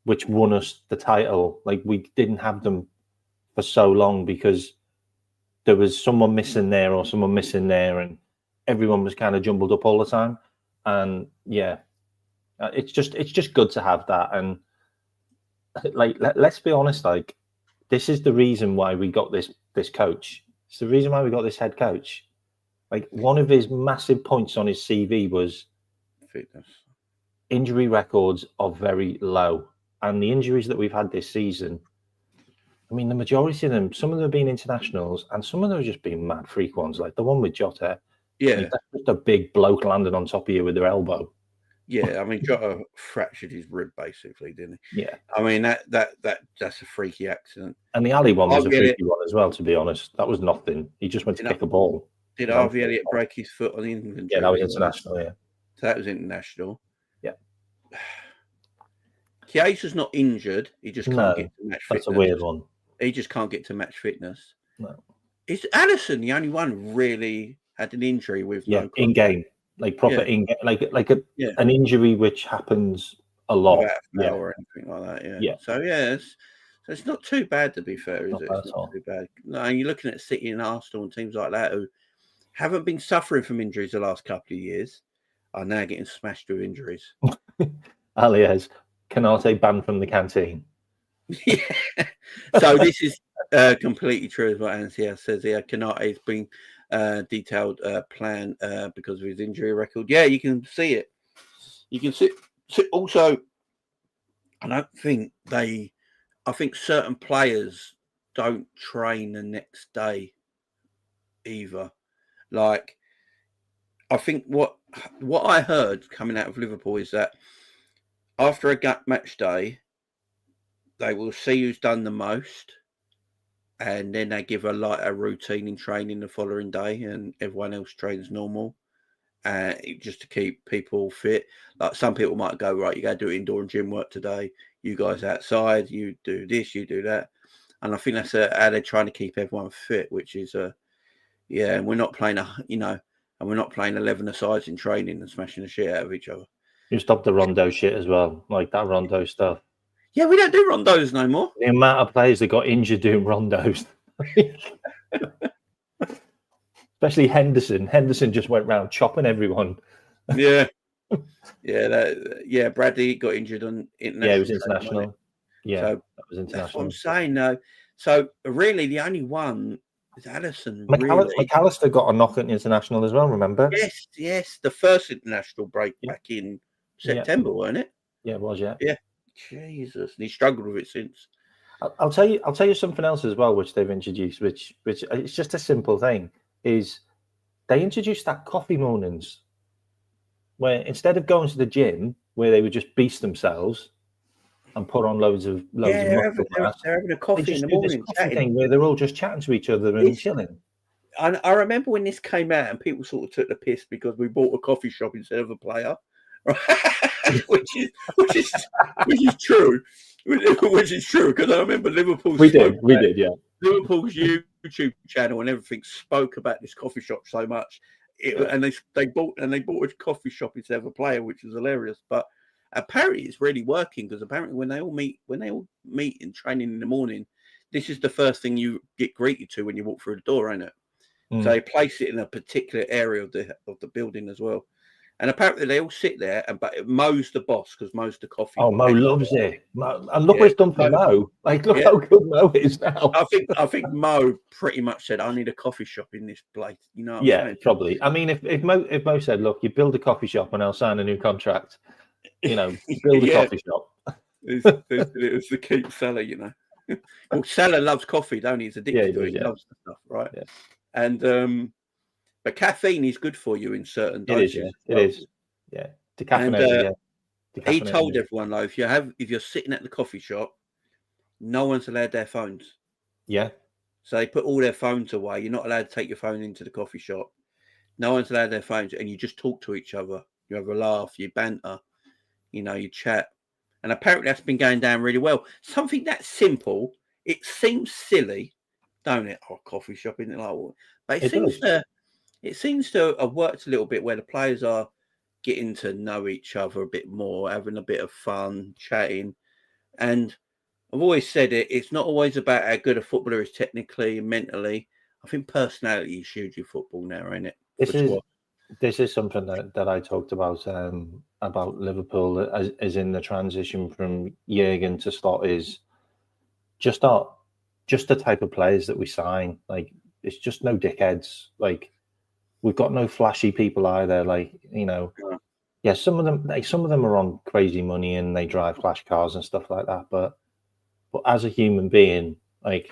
which won us the title. Like, we didn't have them for so long because there was someone missing there or someone missing there, and everyone was kind of jumbled up all the time. And it's just good to have that. And like, let's be honest, like, this is the reason why we got this coach. It's the reason why we got this head coach. Like, one of his massive points on his CV was fitness. Injury records are very low. And the injuries that we've had this season, I mean, the majority of them, some of them have been internationals and some of them have just been mad freak ones, like the one with Jota. Yeah. Like, that's just a big bloke landing on top of you with their elbow. Yeah, I mean, Jota fractured his rib basically, didn't he? Yeah. I mean, that's a freaky accident. And the Ali one was a freaky one as well, to be honest. That was nothing. He just went to pick a ball. Did Harvey Elliott break his foot on the England? Yeah, that was international, yeah. So that was international. Yeah. Chiasa's not injured. He just can't get to match fitness. That's a weird one. He just can't get to match fitness. No. Is Alisson the only one really had an injury with no in game? Like proper in an injury which happens a lot. Or anything like that. Yeah. So it's not too bad, to be fair, is it? It's not too bad. No, and you're looking at City and Arsenal and teams like that who haven't been suffering from injuries the last couple of years are now getting smashed with injuries. Alias, Konate banned from the canteen. Yeah. So this is completely true as what Anthea says here. Konate's been detailed plan because of his injury record. Yeah, you can see it. You can see also. I think certain players don't train the next day either. Like I think what I heard coming out of Liverpool is that after a match day, they will see who's done the most, and then they give a routine in training the following day, and everyone else trains normal, just to keep people fit. Like some people might go, right, you got to do indoor and gym work today. You guys outside, you do this, you do that, and I think that's how they're trying to keep everyone fit, which is yeah. And we're not playing and we're not playing 11-a-sides in training and smashing the shit out of each other. You stop the rondo shit as well, like that rondo stuff. Yeah, we don't do rondos no more. The amount of players that got injured doing rondos. Especially Henderson. Henderson just went round chopping everyone. Yeah. Yeah, Bradley got injured on international. Yeah, it was international. Yeah, so that was international. That's what I'm saying, though. So really, the only one is Alisson. McAllister got a knock at international as well. Remember? Yes. The first international break back in September, weren't it? Yeah, it was. Yeah. Jesus, and he struggled with it since. I'll tell you something else as well, which they've introduced, which it's just a simple thing. Is they introduced that coffee mornings, where instead of going to the gym, where they would just beast themselves and put on loads of they're having a coffee in the morning, coffee thing where they're all just chatting to each other and chilling. I remember when this came out and people sort of took the piss because we bought a coffee shop instead of a player, right? which is true. Which is true, because I remember Liverpool's Liverpool's YouTube channel and everything spoke about this coffee shop so much, and they bought a coffee shop instead of a player, which was hilarious. But apparently, it's really working, because apparently when they all meet in training in the morning, this is the first thing you get greeted to when you walk through the door, ain't it? So they place it in a particular area of the building as well. And apparently they all sit there, but Mo's the boss, because Mo's the coffee. Oh, Mo loves it. And look what it's done for Mo. Like, look how good Mo is now. I think Mo pretty much said, "I need a coffee shop in this place." You know? What I'm saying? Probably. I mean, if Mo said, "Look, you build a coffee shop and I'll sign a new contract," build a coffee shop. It was the keep Salah, Well, Salah loves coffee, don't he? He's addicted to it. He loves the stuff, right? Yeah. And but caffeine is good for you in certain doses. It is. Yeah. Decaffeinated, he told everyone, though, if you're sitting at the coffee shop, no one's allowed their phones. Yeah. So they put all their phones away. You're not allowed to take your phone into the coffee shop. No one's allowed their phones, and you just talk to each other. You have a laugh, you banter, you chat. And apparently that's been going down really well. Something that simple, it seems silly, don't it? Oh, coffee shop, isn't it? But it seems to have worked a little bit, where the players are getting to know each other a bit more, having a bit of fun, chatting. And I've always said it's not always about how good a footballer is technically and mentally. I think personality is huge in football now, ain't it? This is something that I talked about Liverpool as in the transition from Jurgen to Slot, is just the type of players that we sign. Like, it's just no dickheads. Like, we've got no flashy people either. Like, some of them are on crazy money and they drive flash cars and stuff like that. But as a human being, like,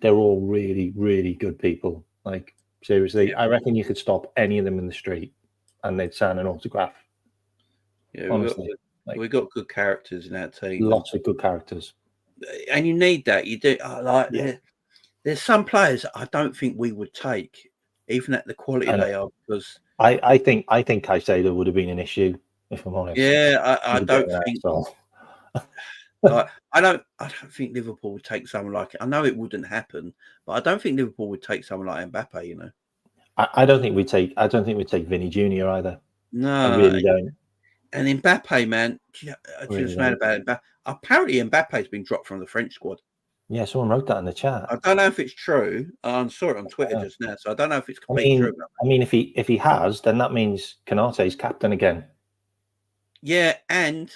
they're all really, really good people. Like, seriously, I reckon you could stop any of them in the street and they'd sign an autograph. Yeah, honestly, we've got good characters in our team. Lots of good characters, and you need that. You do. There's some players I don't think we would take, even at the quality they are, because I think Caicedo would have been an issue, if I'm honest. Yeah, I don't think. I don't think Liverpool would take someone like it. I know it wouldn't happen, but I don't think Liverpool would take someone like Mbappe. I don't think we'd take Vinny Jr. either. No, I really don't. And Mbappe, man, just mad about Mbappe. Apparently, Mbappe's been dropped from the French squad. Yeah, someone wrote that in the chat. I don't know if it's true. I saw it on Twitter just now, so I don't know if it's completely true. I mean, if he has, then that means Konate's captain again. Yeah, and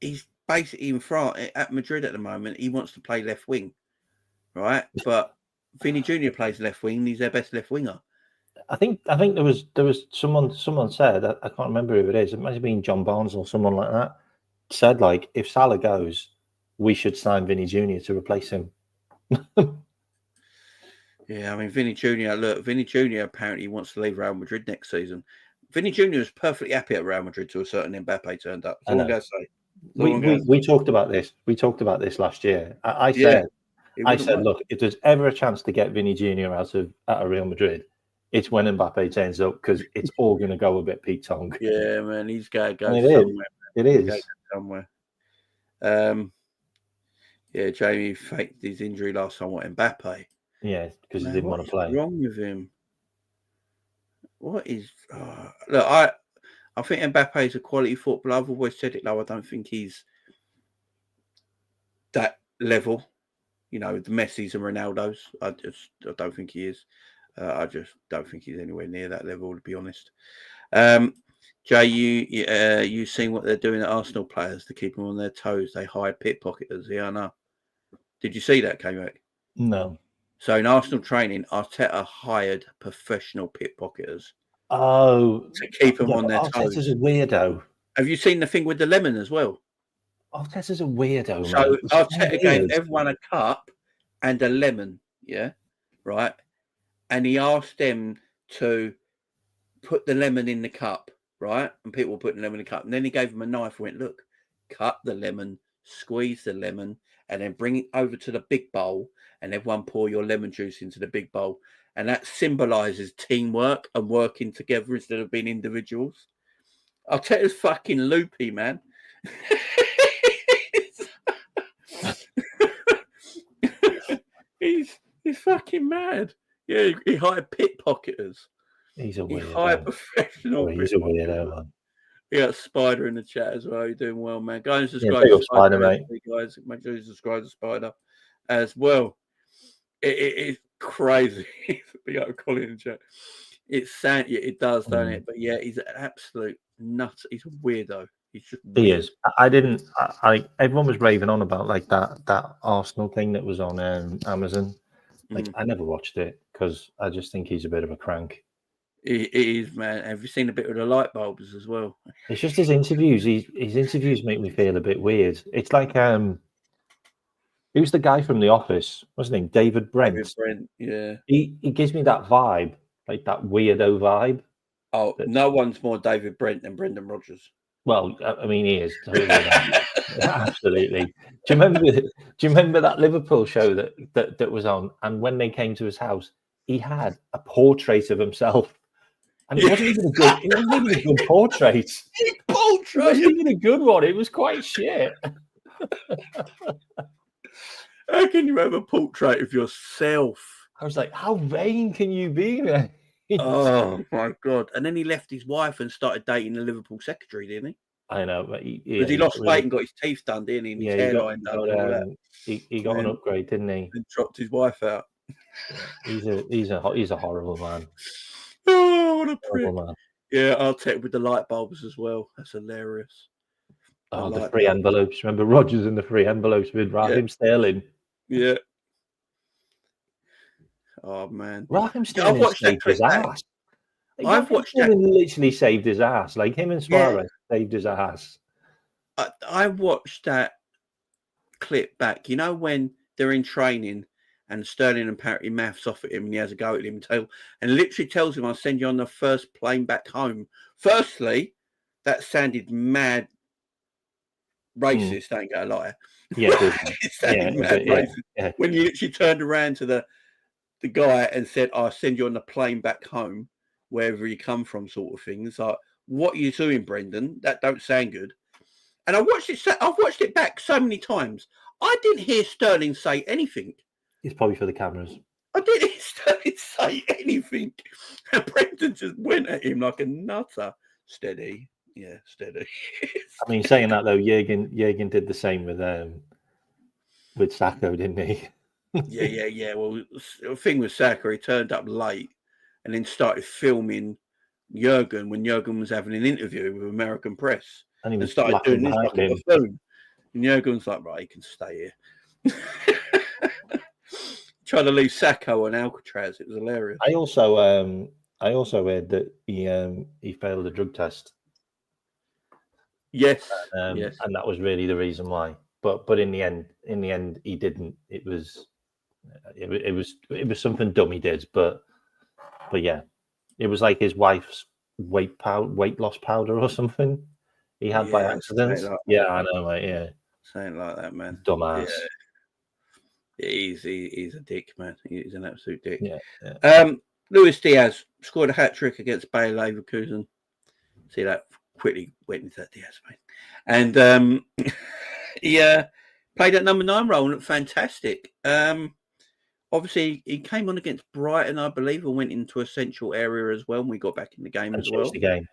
he's basically in France at Madrid at the moment. He wants to play left wing, right? But Vinny Jr. plays left wing. He's their best left winger. I think there was someone said, I can't remember who it is. It might have been John Barnes or someone like that. Said, like, if Salah goes, we should sign Vinny Jr. to replace him. Yeah, I mean, Vinny Jr. apparently wants to leave Real Madrid next season. Vinny Jr. was perfectly happy at Real Madrid to a certain Mbappe turned up. That's all I'm going to say. We talked about this. We talked about this last year. I said, look, if there's ever a chance to get Vinny Jr. out of Real Madrid, it's when Mbappe turns up, because it's all going to go a bit Pete Tong. Yeah, man, he's got to go somewhere. It is somewhere. Yeah, Jamie faked his injury last time. What, Mbappe? Yeah, because he didn't want to play. What's wrong with him? What is? Look, I think Mbappe is a quality footballer. I've always said it. Though I don't think he's that level. You know, the Messis and Ronaldos. I don't think he is. I just don't think he's anywhere near that level, to be honest. Jay, you seen what they're doing at Arsenal players to keep them on their toes? They hire pickpocketers. Yeah, I know. Did you see that, K-Mac? No. So in Arsenal training, Arteta hired professional pickpocketers. Oh, to keep them on their toes. Arteta's a weirdo. Have you seen the thing with the lemon as well? Arteta's a weirdo. So mate. Arteta gave everyone a cup and a lemon. Yeah, right. And he asked them to put the lemon in the cup, right? And people were putting the lemon in the cup. And then he gave them a knife and went, look, cut the lemon, squeeze the lemon, and then bring it over to the big bowl, and everyone pour your lemon juice into the big bowl. And that symbolizes teamwork and working together instead of being individuals. Arteta's fucking loopy, man. he's fucking mad. Yeah, he hired pickpocketers. He's a weirdo. He hired professional. He's a weirdo, man. We got Spider in the chat as well. You're doing well, man. Go and subscribe to Spider, mate. Guys, make sure you subscribe to Spider as well. It's crazy. We got Colin in the chat. It's sad. Yeah, it does, don't it? But yeah, he's an absolute nut. He's a weirdo. He's just weird. He is. Everyone was raving on about like that Arsenal thing that was on Amazon. Like I never watched it because I just think he's a bit of a crank. He is, man. Have you seen a bit of the light bulbs as well? It's just his interviews. His interviews make me feel a bit weird. It's like who's the guy from The Office? What's his name? David Brent. David Brent, yeah. He gives me that vibe, like that weirdo vibe. Oh, no one's more David Brent than Brendan Rodgers. Well, I mean, he is totally absolutely. Do you remember that Liverpool show that was on? And when they came to his house, he had a portrait of himself, and it wasn't even a good. It wasn't even a good portrait. It wasn't even a good one. It was quite shit. How can you have a portrait of yourself? I was like, how vain can you be, man? Oh my god! And then he left his wife and started dating the Liverpool secretary, didn't he? I know, but because he lost weight and got his teeth done, didn't he? And his hairline done. All that. He got an upgrade, didn't he? And dropped his wife out. He's a horrible man. Oh, what a prick! Horrible man. Yeah, I'll take with the light bulbs as well. That's hilarious. Oh, the free envelopes. Remember Rodgers and the free envelopes with Raheem Sterling? Yeah. Oh man, Raheem Sterling saved his ass. I've watched that. Literally saved his ass. Like him and Suarez saved his ass. I watched that clip back. You know when they're in training and Sterling apparently mouths off at him and he has a go at him and literally tells him, "I'll send you on the first plane back home." Firstly, that sounded mad racist. Ain't gonna lie. Yeah, it sounded mad racist. Yeah. When you literally turned around to the guy and said, "I'll send you on the plane back home, wherever you come from," sort of thing. It's like, what are you doing, Brendan? That don't sound good. And I've watched it back so many times. I didn't hear Sterling say anything. It's probably for the cameras. I didn't hear Sterling say anything. And Brendan just went at him like a nutter. Steady. Yeah, steady. I mean, saying that though, Jürgen did the same with Sacco, didn't he? Yeah. Well, the thing with Saka, he turned up late and then started filming Jürgen when Jürgen was having an interview with American press. And he started doing this like a phone. And Jürgen's like, right, he can stay here. Trying to leave Sacco on Alcatraz. It was hilarious. I also heard that he failed a drug test. Yes. Yes. And that was really the reason why. But in the end, he didn't. It was something dumb he did. But yeah, it was like his wife's weight loss powder or something he had by accident. Yeah, I know, mate. Yeah, something like that, man. Dumbass. Yeah, he's a dick, man. He's an absolute dick. Yeah. Luis Diaz scored a hat trick against Bayer Leverkusen. See that quickly went into that Diaz, mate. And he played that number 9 role and looked fantastic. Obviously, he came on against Brighton, I believe, and went into a central area as well. And we got back in the game as well. The game.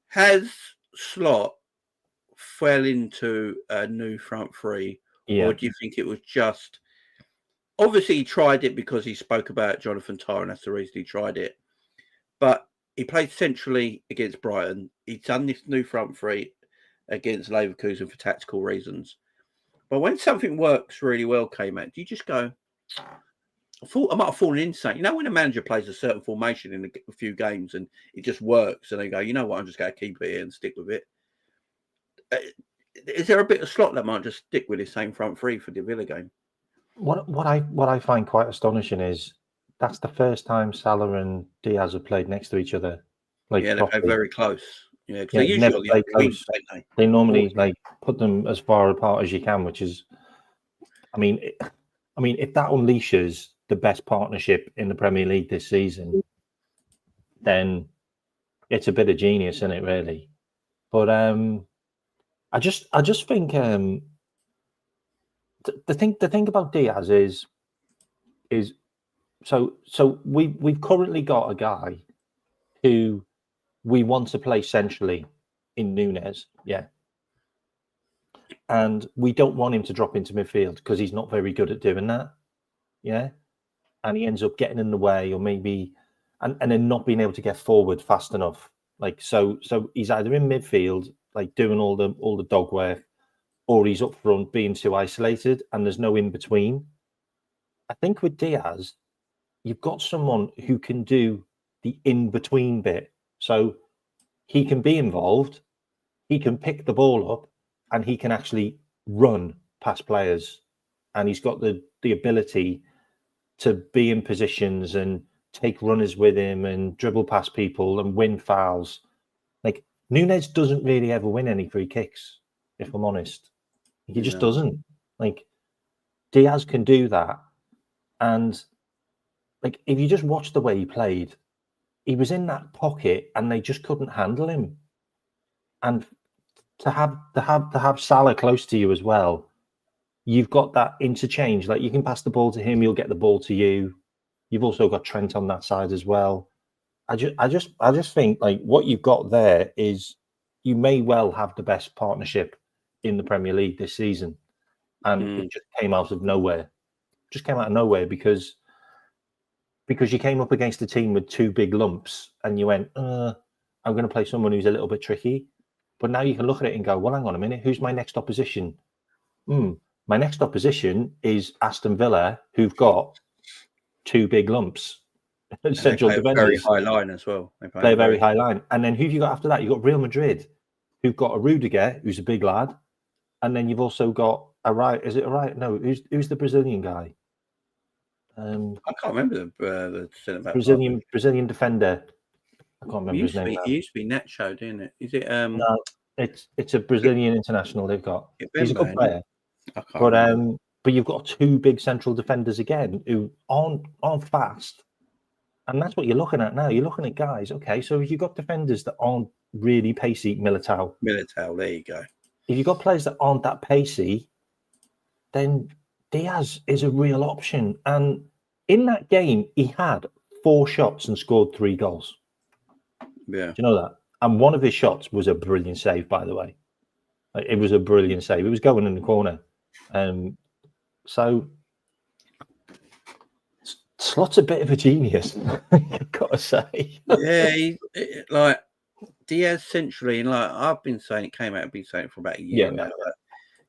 Has Slot fell into a new front three, or do you think it was just? Obviously, he tried it because he spoke about Jonathan Tah, and that's the reason he tried it. But he played centrally against Brighton. He's done this new front three against Leverkusen for tactical reasons. But when something works really well, K-Man, do you just go, I might have fallen into something. You know, when a manager plays a certain formation in a few games and it just works, and they go, you know what, I'm just going to keep it here and stick with it. Is there a bit of Slot that might just stick with his same front three for the Villa game? What I find quite astonishing is that's the first time Salah and Diaz have played next to each other. Like, yeah, they play very close. Yeah, because they usually play close. Wings, they normally like put them as far apart as you can, which is, I mean, if that unleashes the best partnership in the Premier League this season, then it's a bit of genius, isn't it? Really, but I just think the thing about Diaz is so we've currently got a guy who we want to play centrally in Núñez, yeah, and we don't want him to drop into midfield because he's not very good at doing that, yeah, and he ends up getting in the way or maybe and then not being able to get forward fast enough, like so he's either in midfield like doing all the dog work, or he's up front being too isolated and there's no in between. I think with Diaz, you've got someone who can do the in between bit, so he can be involved, he can pick the ball up, and he can actually run past players, and he's got the ability to be in positions and take runners with him and dribble past people and win fouls. Like, Núñez doesn't really ever win any free kicks, if I'm honest. He just doesn't. Like, Diaz can do that. And like, if you just watch the way he played, he was in that pocket and they just couldn't handle him. And to have Salah close to you as well, you've got that interchange. Like, you can pass the ball to him, he'll get the ball to you. You've also got Trent on that side as well. I just think like what you've got there is you may well have the best partnership in the Premier League this season, and it just came out of nowhere. Just came out of nowhere because you came up against a team with two big lumps, and you went, I'm going to play someone who's a little bit tricky. But now you can look at it and go, well, hang on a minute, who's my next opposition? My next opposition is Aston Villa, who've got two big lumps. Central defenders. Very high line as well. They play a very high line. And then who've you got after that? You've got Real Madrid, who've got a Rudiger, who's a big lad. And then you've also got is it right? No, who's the Brazilian guy? I can't remember the centre-back. Brazilian defender. I can't remember his name. It used to be Nacho, didn't it? Is it? No, it's a Brazilian international they've got. He's a good player. But you've got two big central defenders again who aren't fast. And that's what you're looking at now. You're looking at guys, okay, so if you've got defenders that aren't really pacey, Militao, there you go. If you've got players that aren't that pacey, then Diaz is a real option. And in that game, he had 4 shots and scored 3 goals. Yeah. Do you know that? And one of his shots was a brilliant save, by the way. It was a brilliant save. It was going in the corner. So Slot's a bit of a genius, I've got to say. Yeah, like Diaz centrally, and like I've been saying it for about a year now.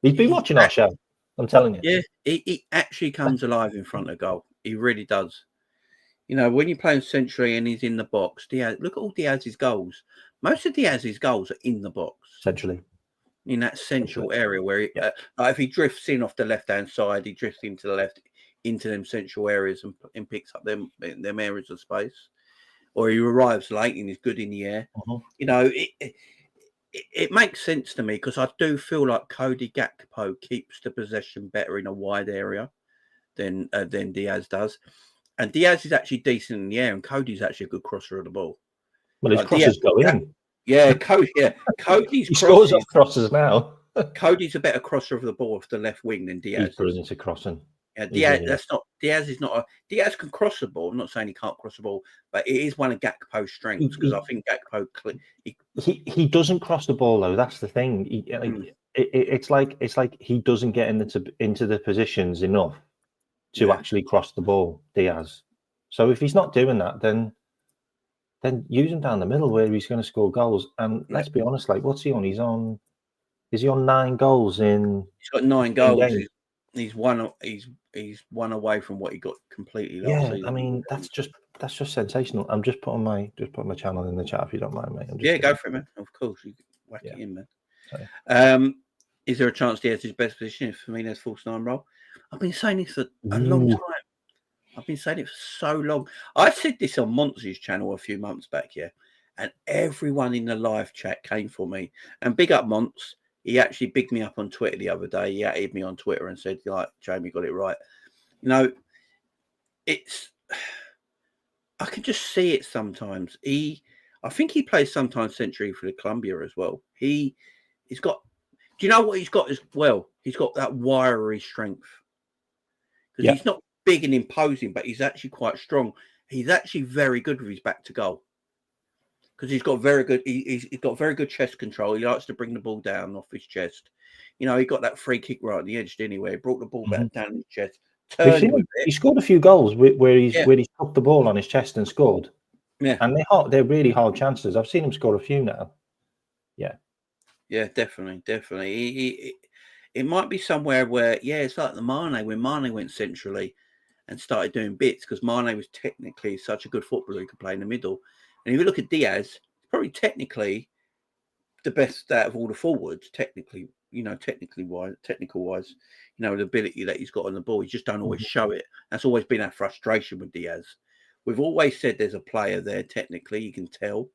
He's been watching our show, I'm telling you. Yeah, he actually comes alive in front of goal. He really does. You know, when you're playing centrally and he's in the box, Diaz, look at all Diaz's goals. Most of Diaz's goals are in the box. Centrally. In that central area where he, if he drifts in off the left-hand side, he drifts into the left, into them central areas and picks up them areas of space. or he arrives late and he's good in the air. You know, it makes sense to me because I do feel like Cody Gakpo keeps the possession better in a wide area than Diaz does. And Diaz is actually decent in the air, and Cody's actually a good crosser of the ball. Well, his crosses go in. Cody's he scores off crosses now. Cody's a better crosser of the ball off the left wing than Diaz. He's brilliant at crossing. Yeah, Diaz is not Diaz can cross the ball. I'm not saying he can't cross the ball, but it is one of Gakpo's strengths because I think Gakpo he doesn't cross the ball though. That's the thing. It's like he doesn't get into the positions enough to actually cross the ball, Diaz. So if he's not doing that, then use him down the middle where he's going to score goals. And let's be honest, like what's he on? Is he on 9 goals in? He's got 9 goals. He's one away from what he got completely last season. I mean that's just sensational. I'm just putting my channel in the chat if you don't mind, mate. Go for it, man. Of course, you whack it in, man. Sorry. Is there a chance Diaz's best position if Firmino's false 9 role? I've been saying this for a long time. I've been saying it for so long. I said this on Monty's channel a few months back, and everyone in the live chat came for me. And big up Monts. He actually bigged me up on Twitter the other day. He added me on Twitter and said, like, Jamie got it right. You know, I can just see it sometimes. I think he plays sometimes century for the Columbia as well. He's got, do you know what he's got as well? He's got that wiry strength. Because he's not big and imposing, but he's actually quite strong. He's actually very good with his back to goal. Because he's got very good, he's got very good chest control. He likes to bring the ball down off his chest. You know, he got that free kick right on the edge anyway. He brought the ball back down his chest. He scored a few goals where he's took the ball on his chest and scored. Yeah, and they're really hard chances. I've seen him score a few now. Yeah, definitely. It might be somewhere where it's like the Mane when Mane went centrally and started doing bits because Mane was technically such a good footballer who could play in the middle. And if you look at Diaz, probably technically the best out of all the forwards. Technical wise, the ability that he's got on the ball. He just don't always show it. That's always been our frustration with Diaz. We've always said there's a player there technically, you can tell,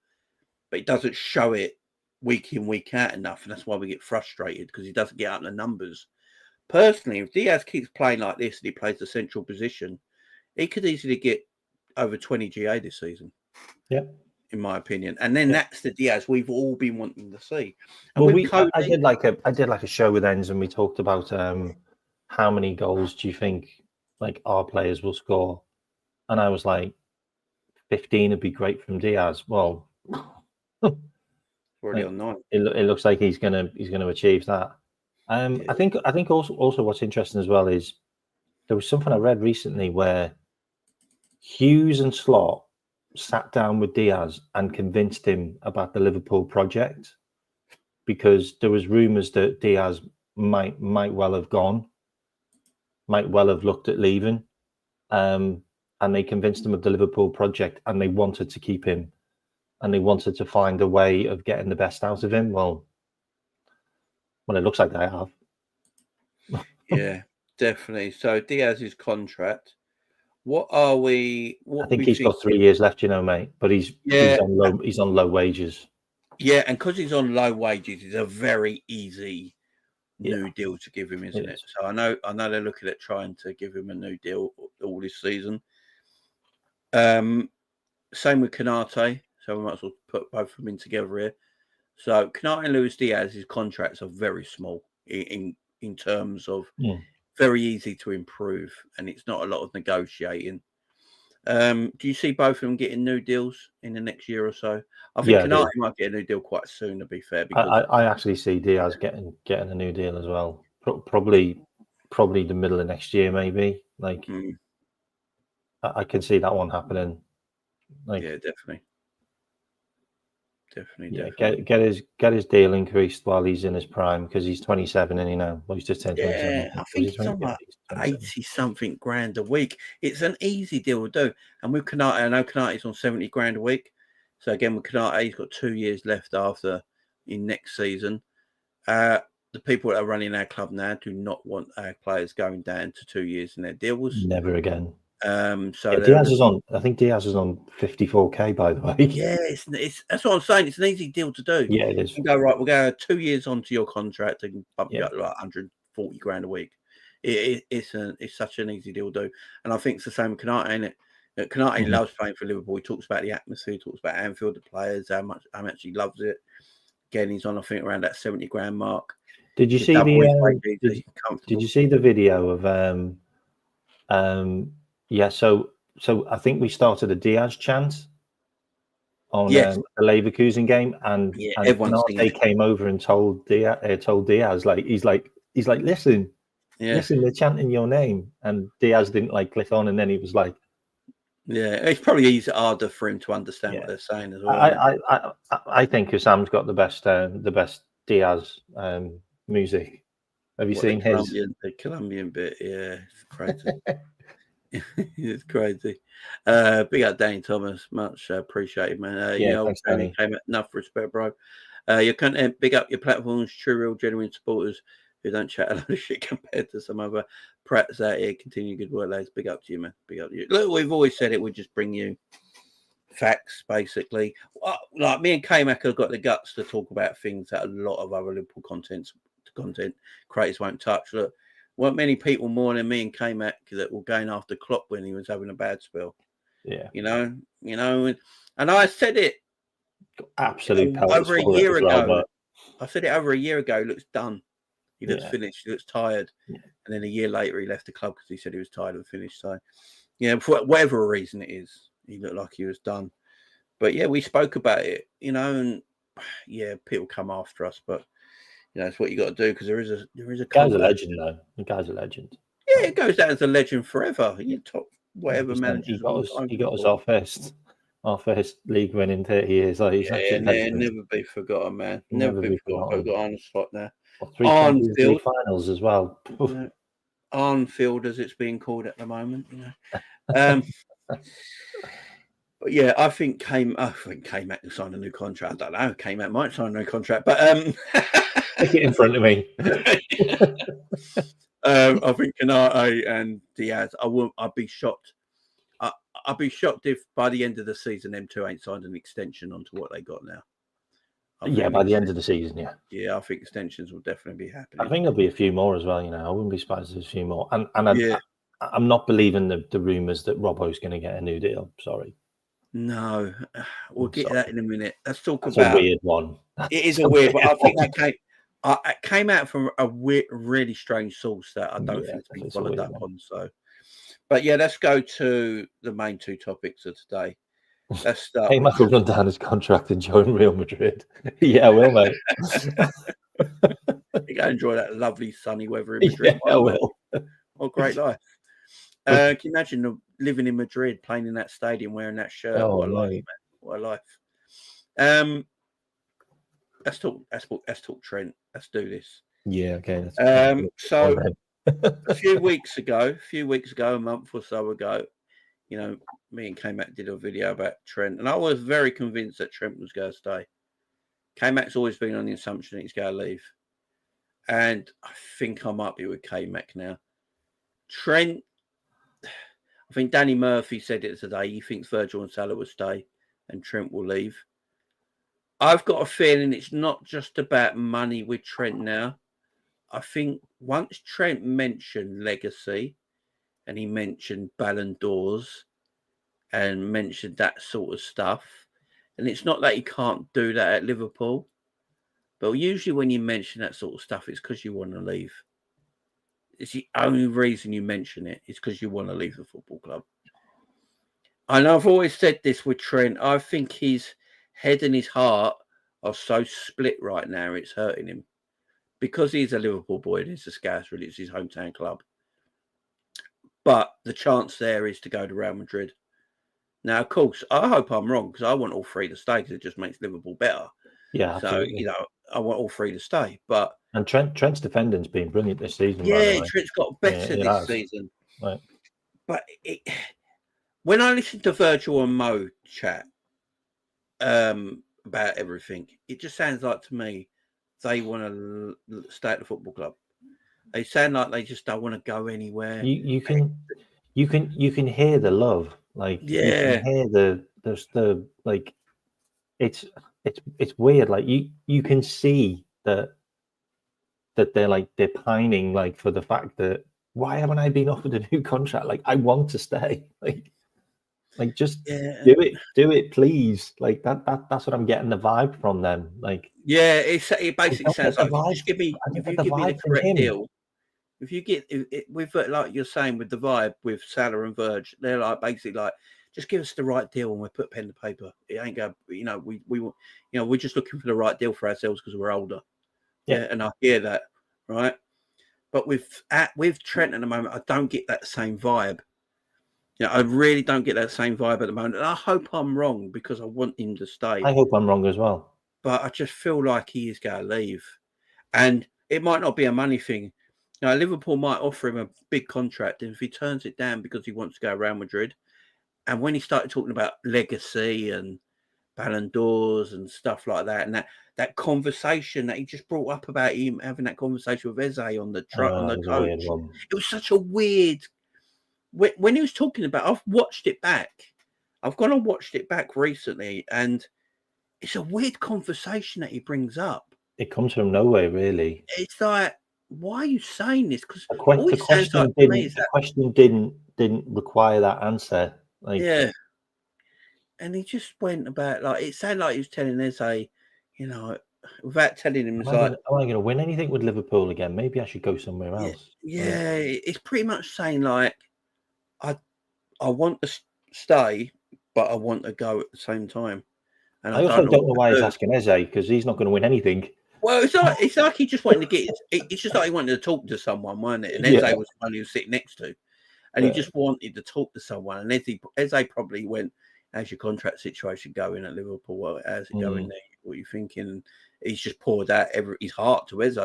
but he doesn't show it week in, week out enough, and that's why we get frustrated because he doesn't get out in the numbers. Personally, if Diaz keeps playing like this and he plays the central position, he could easily get over 20 GA this season. Yeah. In my opinion. And then that's the Diaz we've all been wanting to see. And I did like a show with Enz and we talked about how many goals do you think like our players will score? And I was like 15 would be great from Diaz. Well, already on 9. It looks like he's gonna achieve that. I think also what's interesting as well is there was something I read recently where Hughes and Slot sat down with Diaz and convinced him about the Liverpool project because there was rumours that Diaz might well have gone, might well have looked at leaving, and they convinced him of the Liverpool project and they wanted to keep him and they wanted to find a way of getting the best out of him. Well, it looks like they have. Yeah, definitely. So Diaz's contract. What are we? I think he's got 3 years left, mate. But he's on low wages. Yeah, and because he's on low wages, it's a very easy new deal to give him, isn't it? So I know they're looking at trying to give him a new deal all this season. Same with Konate. So we might as well put both of them in together here. So Konate and Luis Diaz's contracts are very small in terms of very easy to improve, and it's not a lot of negotiating. Do you see both of them getting new deals in the next year or so? I think Konate might get a new deal quite soon, to be fair. Because I actually see Diaz getting a new deal as well. Probably the middle of next year, maybe. Like I can see that one happening. Like, yeah, definitely. Get his deal increased while he's in his prime because he's 27 and he's just turned 27. Yeah, I think it's something like 80 something grand a week. It's an easy deal to do. And with Konate, I know Konate's on 70 grand a week. So again, with Konate, he's got 2 years left in next season. The people that are running our club now do not want our players going down to 2 years in their deals. Never again. So Diaz is on. I think Diaz is on 54k, by the way. Yeah, it's that's what I'm saying. It's an easy deal to do. Yeah, it is. You go right. We'll go 2 years onto your contract and bump you up to like 140 grand a week. It's such an easy deal to do, and I think it's the same with Konate, ain't it? Konate loves playing for Liverpool. He talks about the atmosphere, he talks about Anfield, the players, how much he loves it. Again, he's on, I think, around that 70 grand mark. Did you see Did you see the video of So I think we started a Diaz chant on the Leverkusen game, and Konate came over and told Diaz he's like listen, they're chanting your name, and Diaz didn't click on, and then he was like, yeah, it's probably harder for him to understand what they're saying as well. I think Sam's got the best Diaz music. Have you seen the Colombian bit? Yeah, it's crazy. It's crazy. Big up Danny Thomas, much appreciated, man. Thanks, Danny. Came out, enough respect, bro. Your content, big up your platforms, true, real, genuine supporters who don't chat a lot of shit compared to some other prats out here. Continue good work, lads. Big up to you, man. Big up to you. Look, we've always said it. We just bring you facts, basically. Like me and K-Mac have got the guts to talk about things that a lot of other Liverpool content creators won't touch. Look, weren't many people more than me and K-Mac that were going after Klopp when he was having a bad spell. Yeah, you know, and I said it absolutely over a year ago. I said it over a year ago. He looks done. He looks finished. He looks tired. Yeah. And then a year later, he left the club because he said he was tired and finished. So, for whatever reason it is, he looked like he was done. But we spoke about it, and people come after us, but it's what you got to do because there is a guy's a legend though. The guy's a legend. Yeah, it goes down as a legend forever. You top whatever manager. He got us our first league win in 30 years. Never be forgotten, man. Never be forgotten. Got on the spot there. 3 Champions League finals as well. Arnfield, as it's being called at the moment. But I think K-Mac will sign a new contract. I don't know. K-Mac might sign a new contract, but take it in front of me. I think Konate and Diaz. I'd be shocked. I'd be shocked if by the end of the season, them two ain't signed an extension onto what they got now. By the end of the season, yeah, I think extensions will definitely be happening. I think there'll be a few more as well. I wouldn't be surprised if there's a few more. And I'm not believing the rumours that Robbo's going to get a new deal. Sorry. No, we'll get that in a minute. Let's talk about a weird one. It is a weird, but I think that came out from a really strange source that I don't think it's been followed up on. So, but let's go to the main two topics of today. Let's start. Hey, Mac will run down his contract and join Real Madrid. I will, mate. You go enjoy that lovely sunny weather in Madrid. I will. What a great life. Can you imagine living in Madrid, playing in that stadium, wearing that shirt? What a life, man. What a life. Let's talk Trent. Let's do this. Yeah, okay. So a few weeks ago, a month or so ago, me and K-Mac did a video about Trent, and I was very convinced that Trent was going to stay. K-Mac's always been on the assumption that he's going to leave, and I think I might be with K-Mac now. Trent, I think Danny Murphy said it today. He thinks Virgil and Salah will stay, and Trent will leave. I've got a feeling it's not just about money with Trent now. I think once Trent mentioned legacy, and he mentioned Ballon d'Ors, and mentioned that sort of stuff, and it's not that he can't do that at Liverpool, but usually when you mention that sort of stuff, it's because you want to leave. It's the only reason you mention it is because you want to leave the football club. And I've always said this with Trent. I think his head and his heart are so split right now, it's hurting him. Because he's a Liverpool boy, and it's a Scouse, really, it's his hometown club. But the chance there is to go to Real Madrid. Now, of course, I hope I'm wrong because I want all three to stay because it just makes Liverpool better. Yeah, absolutely. So, I want all three to stay. But Trent's defending's been brilliant this season. Yeah, Trent's got better this season. Right. But when I listen to Virgil and Mo chat about everything, it just sounds like to me they want to stay at the football club. They sound like they just don't want to go anywhere. You you can hear the love, like you Yeah, can hear the like it's weird. Like you can see that they're pining like for the fact that why haven't I been offered a new contract? Like I want to stay. Like just yeah, do it, please. Like that's what I'm getting the vibe from them. Like yeah. It I basically don't get sounds the like vibe. I don't if you get the give me the vibe from correct him. deal, if you get with like you're saying with the vibe with Salah and Verge, they're like basically like just give us the right deal and we'll put pen to paper. It ain't go, we're just looking for the right deal for ourselves because we're older. Yeah. And I hear that, right? But with Trent at the moment, I don't get that same vibe. I really don't get that same vibe at the moment. And I hope I'm wrong because I want him to stay. I hope I'm wrong as well. But I just feel like he is going to leave. And it might not be a money thing. Liverpool might offer him a big contract. And if he turns it down because he wants to go around Madrid, and when he started talking about legacy and Ballon d'Ors and stuff like that, and that conversation that he just brought up about him having that conversation with Eze on the That was a weird coach, one. it was such a weird. When he was talking about, I've watched it back. I've gone and watched it back recently, and it's a weird conversation that he brings up. It comes from nowhere, really. It's like, why are you saying this? Because The all it sounds like question to me didn't is the that, question didn't require that answer. Like yeah. And he just went about like it sounded like he was telling Eze, without telling him, it's like, am I gonna win anything with Liverpool again? Maybe I should go somewhere yeah, else. yeah. It's pretty much saying like, I want to stay, but I want to go at the same time, and I I also don't know don't what know to why he's do. asking Eze because he's not going to win anything. Well, it's like he just wanted to get. It's just like he wanted to talk to someone, wasn't it? And Eze Yeah. was the one he was sitting next to, and he just wanted to talk to someone. And Eze probably went, "How's your contract situation going at Liverpool? Well, how's it going there? What are you thinking?" And he's just poured out his heart to Eze,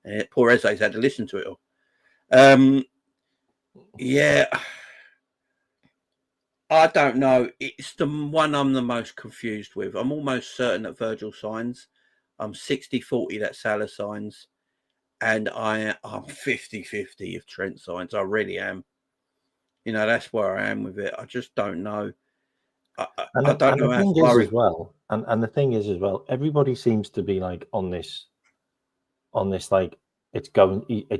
and poor Eze's had to listen to it all. Yeah, I don't know. It's the one I'm the most confused with. I'm almost certain that Virgil signs. I'm 60-40 that Salah signs. And I'm 50-50 if Trent signs. I really am. That's where I am with it. I just don't know. I don't know The how thing is far as well, and the thing is as well, everybody seems to be like on this like it's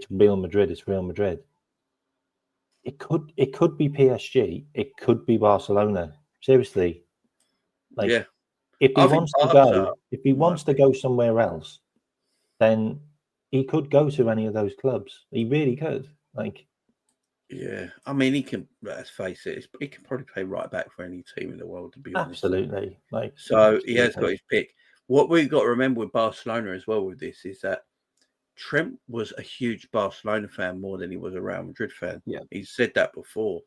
Real Madrid, it's Real Madrid. It could be PSG, it could be Barcelona. Seriously, like yeah. if he I think wants to Barca go, if he might wants to be. go somewhere else, then he could go to any of those clubs. He really could. Like, Yeah. I mean, he can, let's face it, he can probably play right back for any team in the world, to be honest. absolutely. Like, So he has got absolutely. his pick. What we've got to remember with Barcelona as well with this is that Trent was a huge Barcelona fan more than he was a Real Madrid fan. Yeah. He's said that before.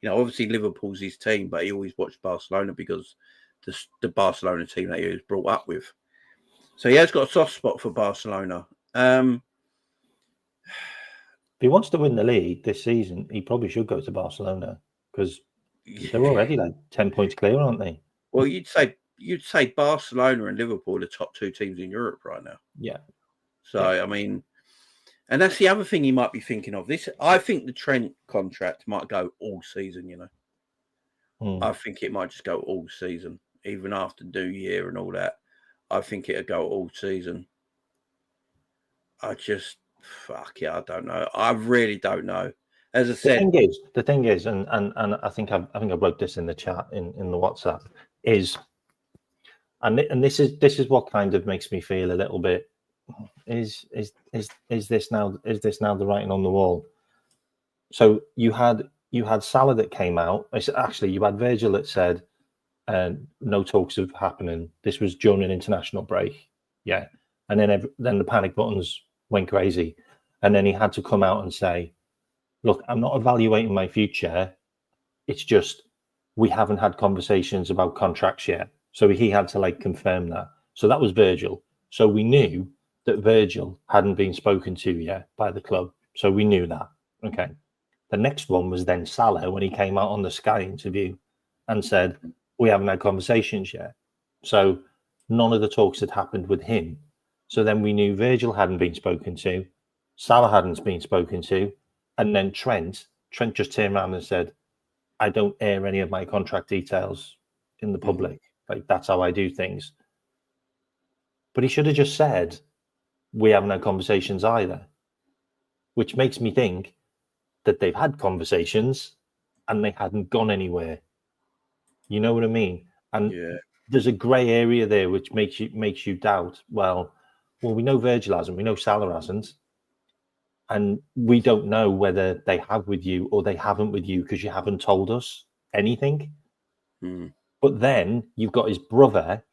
Obviously Liverpool's his team, but he always watched Barcelona because the Barcelona team that he was brought up with. So he has got a soft spot for Barcelona. If he wants to win the league this season, he probably should go to Barcelona because they're already like 10 points clear, aren't they? Well, you'd say Barcelona and Liverpool are the top two teams in Europe right now. Yeah. So I mean, and that's the other thing he might be thinking of. I think the Trent contract might go all season. I think it might just go all season, even after New Year and all that. I think it'll go all season. I don't know. I really don't know. As I said, The thing is, and I think I wrote this in the chat in the WhatsApp is, and this is what kind of makes me feel a little bit. Is this now the writing on the wall? So you had Salah that came out. Actually, you had Virgil that said, no talks of happening. This was during an international break. Yeah. And then the panic buttons went crazy. And then he had to come out and say, look, I'm not evaluating my future. It's just we haven't had conversations about contracts yet. So he had to like confirm that. So that was Virgil. So we knew that Virgil hadn't been spoken to yet by the club. So we knew that. Okay. The next one was then Salah when he came out on the Sky interview and said, we haven't had conversations yet. So none of the talks had happened with him. So then we knew Virgil hadn't been spoken to, Salah hadn't been spoken to, and then Trent Trent just turned around and said, I don't air any of my contract details in the public. Like, that's how I do things. But he should have just said, we haven't had conversations either, which makes me think that they've had conversations and they hadn't gone anywhere. You know what I mean? And there's a grey area there which makes you doubt. Well, we know Virgil hasn't, we know Salah hasn't, and we don't know whether they have with you or they haven't with you because you haven't told us anything. But then you've got his brother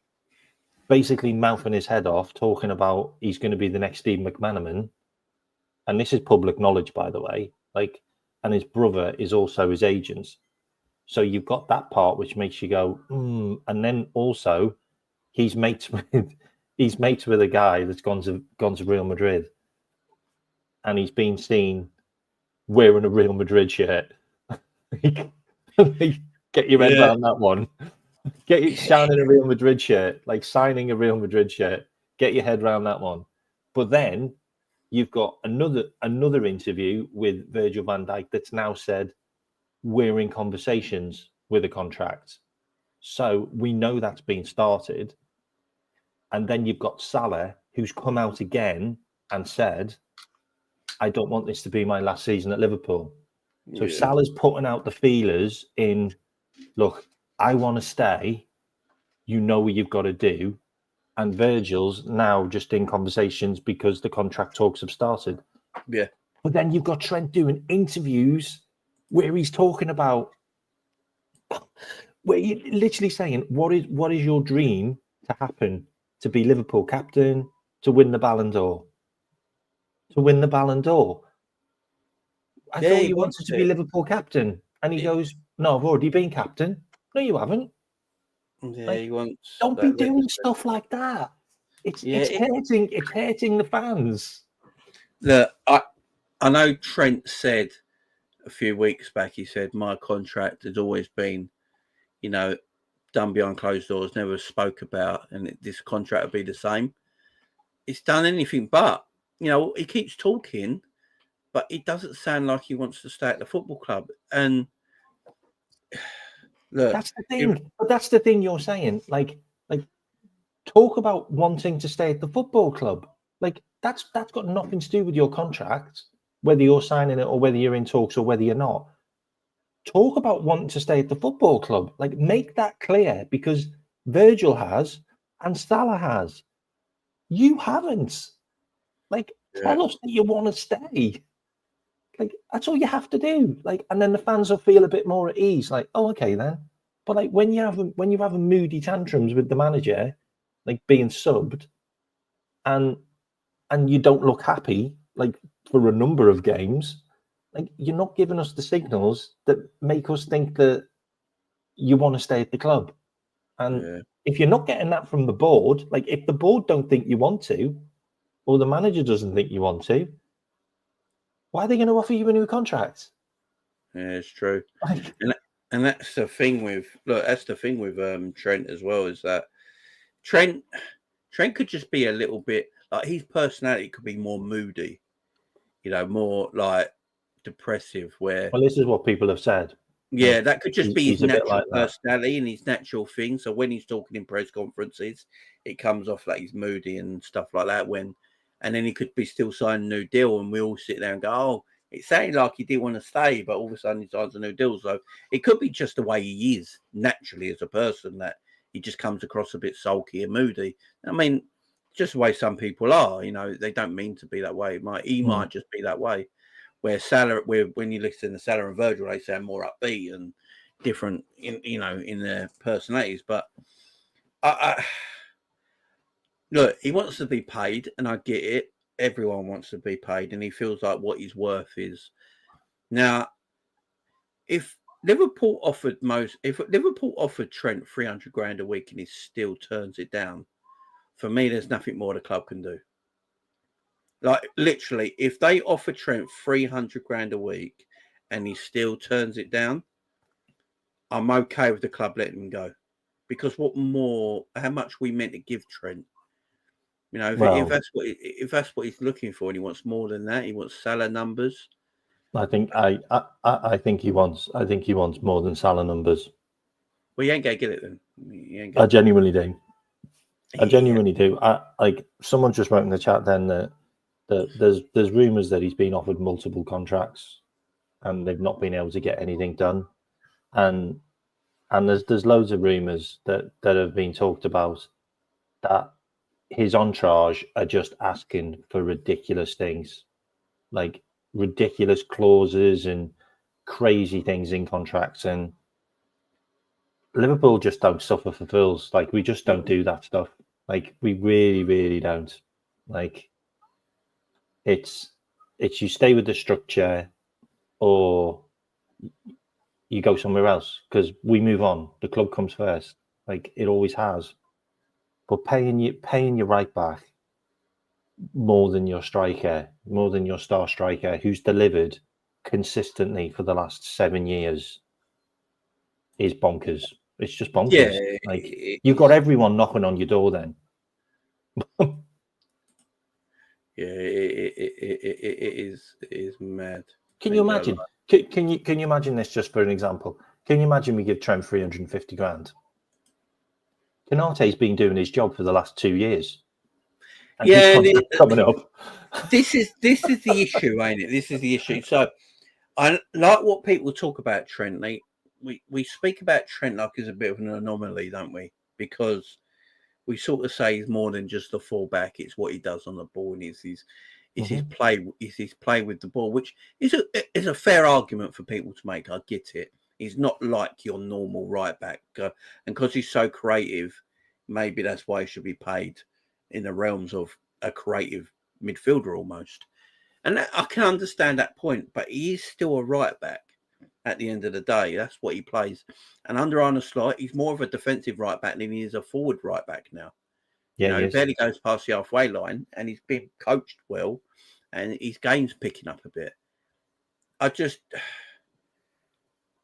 basically mouthing his head off, talking about he's going to be the next Steve McManaman, and this is public knowledge, by the way. Like, and his brother is also his agent. So you've got that part which makes you go, and then also he's mates with a guy that's gone to Real Madrid, and he's been seen wearing a Real Madrid shirt. Get your head around that one. Get you shining a Real Madrid shirt, like signing a Real Madrid shirt. Get your head around that one. But then you've got another interview with Virgil van Dijk that's now said we're in conversations with a contract. So we know that's been started. And then you've got Salah, who's come out again and said, I don't want this to be my last season at Liverpool. So Salah's putting out the feelers in, look, I want to stay. You know what you've got to do. And Virgil's now just in conversations because the contract talks have started. Yeah. But then you've got Trent doing interviews where he's talking about, where you're literally saying, what is your dream to happen? To be Liverpool captain, to win the Ballon d'Or? To win the Ballon d'Or. I thought you wanted to be Liverpool captain. And he goes, no, I've already been captain. No, you haven't. Yeah, like, he wants. Don't be doing stuff like that. It's hurting the fans. Look, I know Trent said a few weeks back, he said my contract has always been, done behind closed doors, never spoke about, and this contract will be the same. It's done anything but, he keeps talking, but it doesn't sound like he wants to stay at the football club. And look, that's the thing. But that's the thing you're saying. Like, talk about wanting to stay at the football club. Like, that's got nothing to do with your contract, whether you're signing it or whether you're in talks or whether you're not. Talk about wanting to stay at the football club. Like, make that clear, because Virgil has and Salah has. You haven't. Like, tell us that you want to stay. Like, that's all you have to do. Like, and then the fans will feel a bit more at ease. Like, oh, okay then. But like when you're having moody tantrums with the manager, like being subbed, and you don't look happy, like for a number of games, like you're not giving us the signals that make us think that you want to stay at the club. And if you're not getting that from the board, like if the board don't think you want to, or the manager doesn't think you want to, why are they going to offer you a new contract? Yeah, it's true. And that's the thing with Trent as well, is that Trent could just be a little bit like, his personality could be more moody, more like depressive. Well, this is what people have said. Yeah, like, that could just be his natural personality and his natural thing. So when he's talking in press conferences, it comes off like he's moody and stuff like that. And then he could be still signing a new deal, and we all sit there and go, oh, it sounded like he didn't want to stay, but all of a sudden he signs a new deal. So it could be just the way he is naturally as a person, that he just comes across a bit sulky and moody. I mean, just the way some people are, they don't mean to be that way. He might just be that way. Where Salah, when you listen to Salah and Virgil, they sound more upbeat and different in their personalities. But look, he wants to be paid, and I get it. Everyone wants to be paid, and he feels like what his worth is. Now, if Liverpool offered Trent 300 grand a week and he still turns it down, for me, there's nothing more the club can do. Like, literally, if they offer Trent 300 grand a week and he still turns it down, I'm okay with the club letting him go. Because how much we meant to give Trent? If that's what he's looking for, and he wants more than that, he wants Salah numbers. I think he wants more than Salah numbers. Well, you ain't gonna get it then. You ain't I gonna genuinely do. I get it. genuinely do. Like someone just wrote in the chat then that there's rumours that he's been offered multiple contracts and they've not been able to get anything done. And there's loads of rumours that have been talked about that his entourage are just asking for ridiculous things, like ridiculous clauses and crazy things in contracts. And Liverpool just don't suffer for fools. Like we just don't do that stuff. Like we really, really don't. Like it's you stay with the structure or you go somewhere else because we move on. The club comes first. Like it always has. But paying your right back more than your striker, more than your star striker, who's delivered consistently for the last 7 years, is bonkers. It's just bonkers. Yeah, Like you've got everyone knocking on your door then. Yeah, it is mad. Can you imagine? Can you imagine this just for an example? Can you imagine we give Trent 350 grand? Konate's been doing his job for the last 2 years. And his contract's coming up. This is the issue, ain't it? This is the issue. So I like what people talk about Trent. We speak about Trent like he's a bit of an anomaly, don't we? Because we sort of say he's more than just a fullback. It's what he does on the ball, and it's his play. It's his play with the ball, which is a fair argument for people to make. I get it. He's not like your normal right back, and because he's so creative, maybe that's why he should be paid in the realms of a creative midfielder almost. And I can understand that point, but he is still a right back. At the end of the day, that's what he plays. And under Arne Slot, he's more of a defensive right back than he is a forward right back now. Yeah, he barely goes past the halfway line, and he's been coached well, and his game's picking up a bit.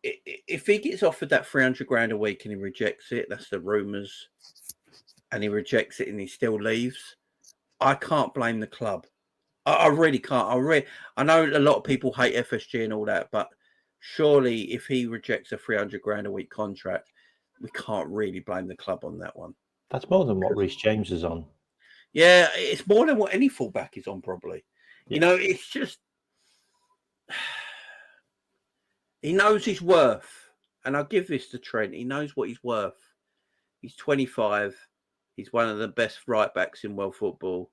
If he gets offered that 300 grand a week and he rejects it, that's the rumours, and he rejects it and he still leaves, I can't blame the club. I really can't. I know a lot of people hate FSG and all that, but surely if he rejects a 300 grand a week contract, we can't really blame the club on that one. That's more than what Reece James is on. Yeah, it's more than what any fullback is on, probably. Yeah. It's just he knows his worth, and I'll give this to Trent. He knows what he's worth. He's 25. He's one of the best right backs in world football.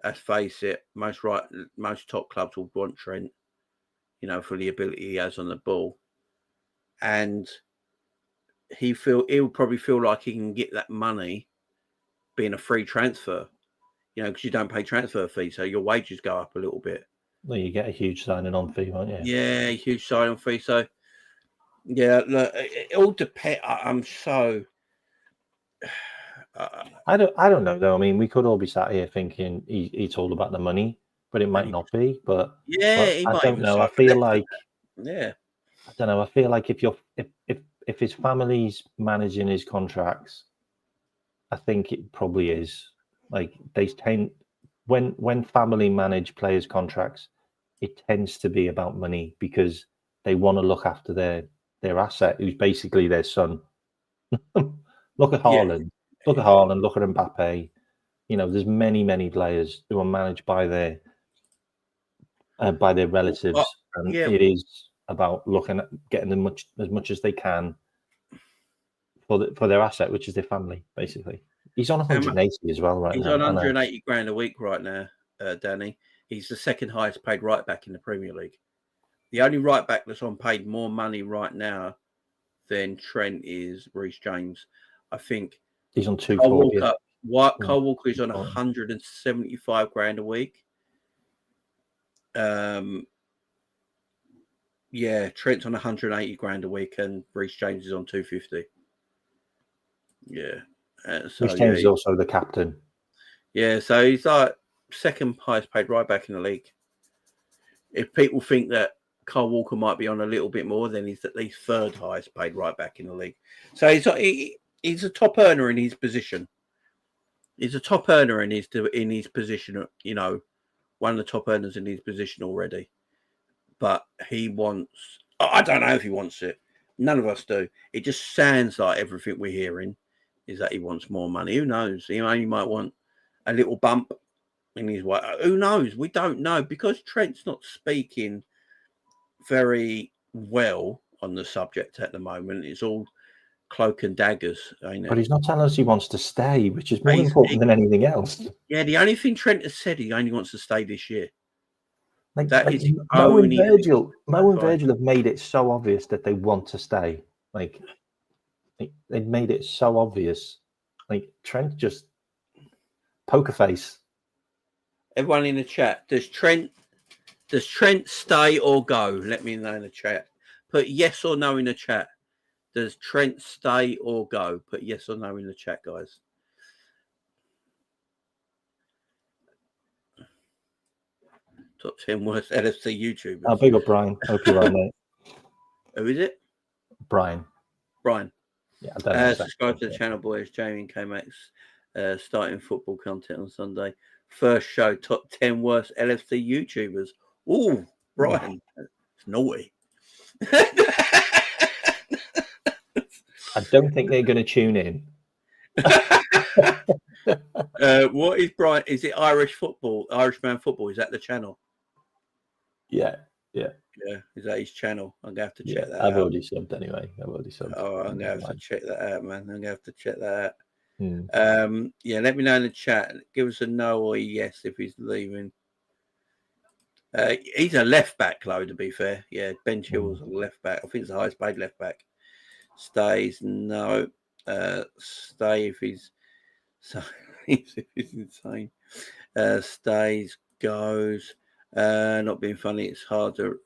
Let's face it, most top clubs will want Trent, for the ability he has on the ball. And he'll probably feel like he can get that money being a free transfer, because you don't pay transfer fees, so your wages go up a little bit. Well, you get a huge signing on fee, won't you? Yeah, huge signing fee. So, yeah, look, it all depends. I'm so... I don't know though. I mean, we could all be sat here thinking it's all about the money, but it might not be. But yeah, I don't know. I feel like I don't know. I feel like if his family's managing his contracts, I think it probably is. Like they tend when family manage players' contracts, it tends to be about money because they want to look after their asset, who's basically their son. Look at Haaland. Yeah. Look at Haaland. Look at Mbappe. There's many players who are managed by their relatives, and it is about looking at getting them as much as they can for their asset, which is their family, basically. He's on 180 as well right now. He's on 180 grand a week right now, Danny. He's the second highest paid right back in the Premier League. The only right back that's on paid more money right now than Trent is Reece James. I think he's on 240. Kyle Walker is on 175 grand a week. Yeah, Trent's on 180 grand a week, and Reece James is on 250. Yeah. So Reece James is also the captain. Yeah, so he's like second highest paid right back in the league. If people think that Kyle Walker might be on a little bit more, then he's at least third highest paid right back in the league. So he's a top earner in his position. He's a top earner in his position. One of the top earners in his position already. but he wants. I don't know if he wants it. None of us do. It just sounds like everything we're hearing is that he wants more money. Who knows? He only might want a little bump in his way. Who knows? We don't know because Trent's not speaking very well on the subject at the moment. It's all cloak and daggers, ain't it? But he's not telling us he wants to stay, which is more important than anything else. Yeah, the only thing Trent has said, he only wants to stay this year. Like, that like is Mo and only Virgil have made it so obvious that they want to stay. Like they've made it so obvious. Like Trent just poker face. Everyone in the chat, does Trent stay or go? Let me know in the chat. Put yes or no in the chat. Does Trent stay or go? Put yes or no in the chat, guys. Top 10 worst LFC YouTubers. Oh, big up Brian. Hope you're right, mate. Who is it? Brian. Yeah, I don't know subscribe to the channel, boys. Jamie and K-Max starting football content on Sunday. First show, top 10 worst LFC YouTubers. Oh, Brian. It's naughty. I don't think they're going to tune in. What is Brian? Is it Irish football? Irishman football? Is that the channel? Yeah. Is that his channel? I'm gonna have to check that I've out. already subbed anyway. Oh, I'm gonna have to check that out, man. I'm gonna have to check that out. Hmm. Yeah, let me know in the chat. Give us a no or a yes if he's leaving. He's a left back, though, to be fair. Yeah, Ben Chilwell's a left back. I think it's the highest paid left back. Stays, no. Stay if he's insane. Stays, goes. Not being funny, it's hard to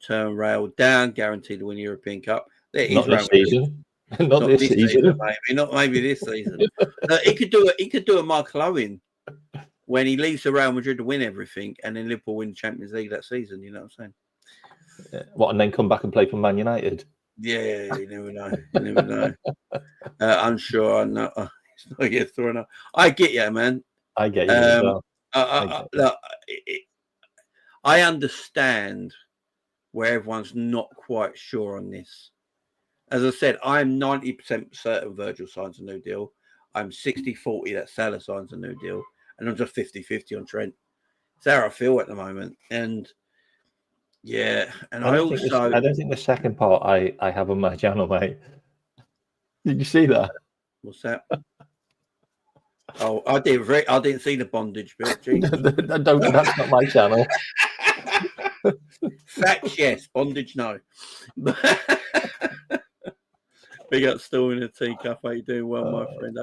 turn Rail down. Guaranteed to win European Cup. Not this season. Not this season. Maybe. Not maybe this season. He could do a Michael Owen when he leaves the Real Madrid to win everything, and then Liverpool win the Champions League that season. You know what I'm saying? What, and then come back and play for Man United? Yeah, you never know. You never know. I'm sure. I know. It's not yet thrown up. I get you, man. I get you as well. Look, I understand where everyone's not quite sure on this. As I said, I'm 90% certain Virgil signs a new deal. I'm 60-40 that Salah signs a new deal. And I'm just 50-50 on Trent. That's how I feel at the moment. And yeah, and I don't think the second part I have on my channel, mate. Did you see that? What's that? Oh, I didn't see the bondage bit. That's not my channel. Facts, yes. Bondage, no. Big up, still in a teacup. How you doing? Well, my friend.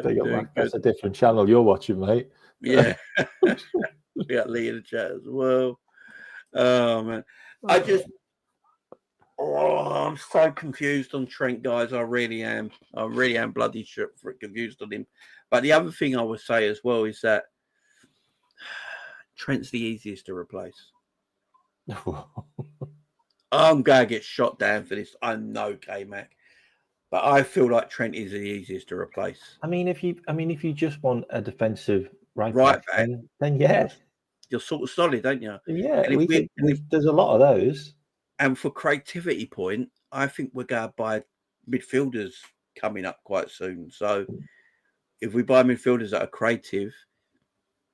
That's a different channel you're watching, mate. Yeah. We got Lee in the chat as well. Oh man, I'm so confused on Trent, guys. I really am. I really am bloody confused on him. But the other thing I would say as well is that Trent's the easiest to replace. I'm going to get shot down for this. I know, K-Mac. But I feel like Trent is the easiest to replace. I mean, if you just want a defensive right back, then yeah. You're sort of solid, don't you? Yeah, there's a lot of those. And for creativity point, I think we're going to buy midfielders coming up quite soon. So if we buy midfielders that are creative,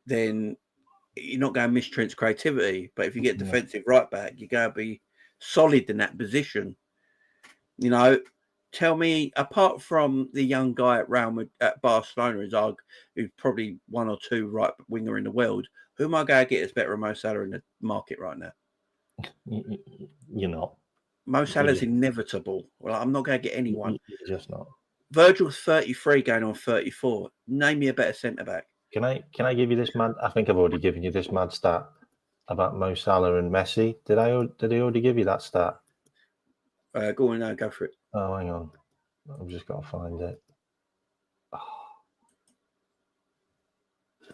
then you're not going to miss Trent's creativity. But if you get defensive right back, you're going to be solid in that position. You know, tell me, apart from the young guy at Barcelona, who's probably one or two right winger in the world, who am I going to get as better than Mo Salah in the market right now? You're not. Mo Salah's inevitable. Well, I'm not going to get anyone. You're just not. Virgil's 33 going on 34. Name me a better centre-back. Can I give you this mad? I think I've already given you this mad stat about Mo Salah and Messi. Did I already give you that stat? Go on now, go for it. Oh, hang on. I've just got to find it.